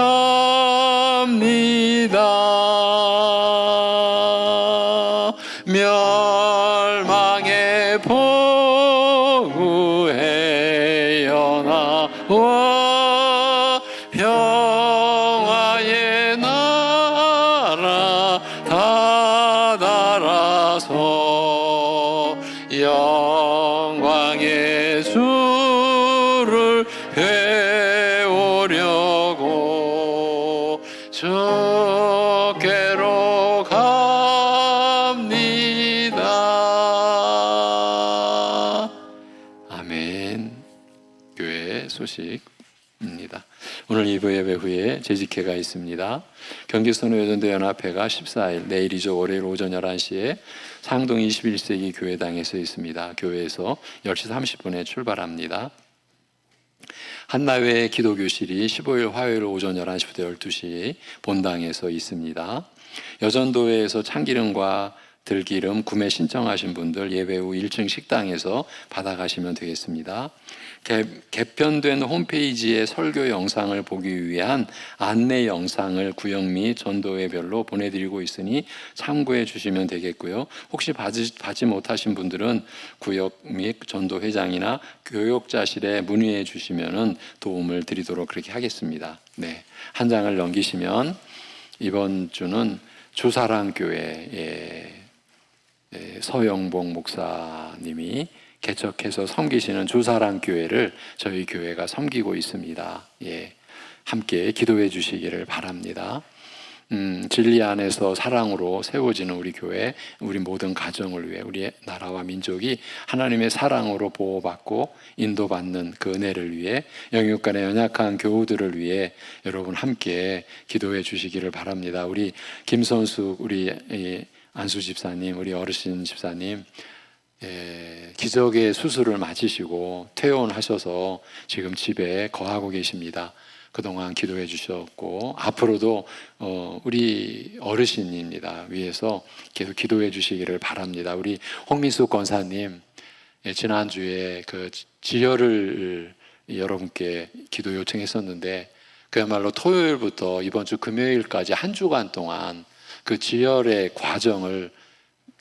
멸망의 보구에여 나와 평화의 나라 다다라서 영광의 주를 배우려고 주께로 갑니다. 아멘. 교회 소식입니다. 오늘 이 2부 예배 후에 재직회가 있습니다. 경기선교여전도 연합회가 14일 내일이죠. 월요일 오전 11시에 상동 21세기 교회당에서 있습니다. 교회에서 10시 30분에 출발합니다. 한나회 기도교실이 15일 화요일 오전 11시부터 12시 본당에서 있습니다. 여전도회에서 참기름과 들기름 구매 신청하신 분들 예배 후 1층 식당에서 받아가시면 되겠습니다. 개편된 홈페이지의 설교 영상을 보기 위한 안내 영상을 구역 및 전도회별로 보내드리고 있으니 참고해 주시면 되겠고요. 혹시 받지 못하신 분들은 구역 및 전도회장이나 교역자실에 문의해 주시면 도움을 드리도록 그렇게 하겠습니다. 네, 한 장을 넘기시면 이번 주는 주사랑교회 서영봉 목사님이 개척해서 섬기시는 주사랑교회를 저희 교회가 섬기고 있습니다. 함께 기도해 주시기를 바랍니다. 진리 안에서 사랑으로 세워지는 우리 교회, 우리 모든 가정을 위해 우리 나라와 민족이 하나님의 사랑으로 보호받고 인도받는 그 은혜를 위해 영육 간의 연약한 교우들을 위해 여러분 함께 기도해 주시기를 바랍니다. 우리 김선숙 우리 안수 집사님, 우리 어르신 집사님 기적의 수술을 마치시고 퇴원하셔서 지금 집에 거하고 계십니다. 그동안 기도해 주셨고 앞으로도 우리 어르신입니다. 위해서 계속 기도해 주시기를 바랍니다. 우리 홍민숙 권사님 지난주에 그 지혈을 여러분께 기도 요청했었는데 그야말로 토요일부터 이번 주 금요일까지 한 주간 동안 그 지혈의 과정을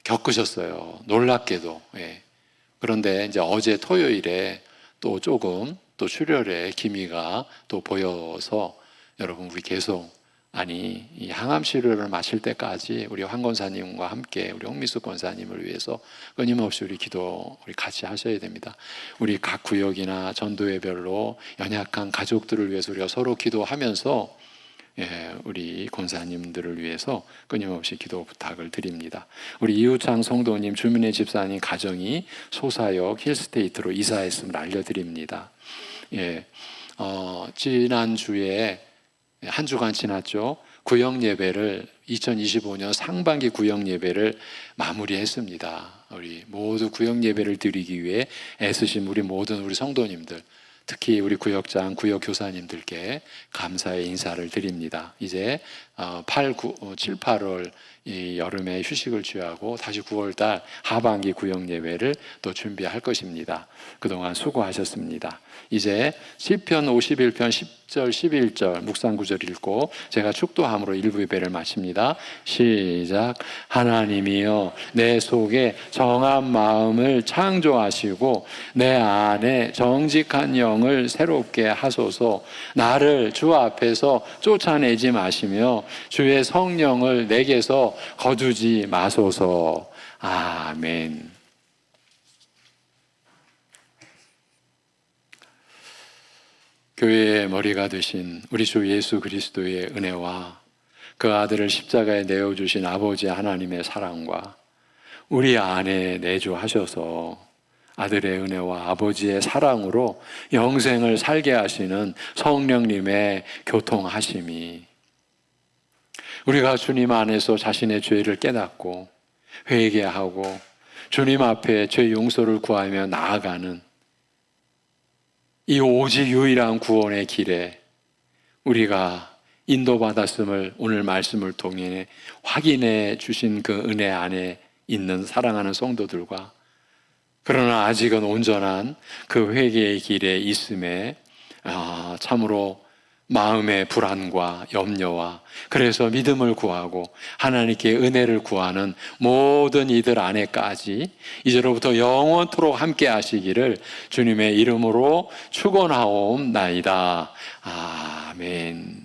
겪으셨어요. 놀랍게도. 그런데 이제 어제 토요일에 또 조금 또 출혈의 기미가 또 보여서 여러분 우리 계속 이 항암 치료를 마칠 때까지 우리 황 권사님과 함께 우리 홍미숙 권사님을 위해서 끊임없이 우리 같이 하셔야 됩니다. 우리 각 구역이나 전도회별로 연약한 가족들을 위해서 우리가 서로 기도하면서 우리 권사님들을 위해서 끊임없이 기도 부탁을 드립니다. 우리 이우창 성도님, 주민의 집사님 가정이 소사역 힐스테이트로 이사했음을 알려드립니다. 지난주에 한 주간 지났죠. 구역 예배를 2025년 상반기 구역 예배를 마무리했습니다. 우리 모두 구역 예배를 드리기 위해 애쓰신 우리 모든 우리 성도님들, 특히 우리 구역장, 구역 교사님들께 감사의 인사를 드립니다. 이제 7, 8월 이 여름에 휴식을 취하고 다시 9월달 하반기 구역 예배를 또 준비할 것입니다. 그동안 수고하셨습니다. 이제 시편 51편 10절 11절 묵상 구절 읽고 제가 축도함으로 1부 예배를 마칩니다. 시작. 하나님이여 내 속에 정한 마음을 창조하시고 내 안에 정직한 영을 새롭게 하소서. 나를 주 앞에서 쫓아내지 마시며 주의 성령을 내게서 거두지 마소서. 아멘. 교회의 머리가 되신 우리 주 예수 그리스도의 은혜와 그 아들을 십자가에 내어주신 아버지 하나님의 사랑과 우리 안에 내주하셔서 아들의 은혜와 아버지의 사랑으로 영생을 살게 하시는 성령님의 교통하심이 우리가 주님 안에서 자신의 죄를 깨닫고 회개하고 주님 앞에 죄 용서를 구하며 나아가는 이 오직 유일한 구원의 길에 우리가 인도받았음을 오늘 말씀을 통해 확인해 주신 그 은혜 안에 있는 사랑하는 성도들과 그러나 아직은 온전한 그 회개의 길에 있음에 참으로 마음의 불안과 염려와 그래서 믿음을 구하고 하나님께 은혜를 구하는 모든 이들 안에까지 이제로부터 영원토록 함께 하시기를 주님의 이름으로 축원하옵나이다. 아멘.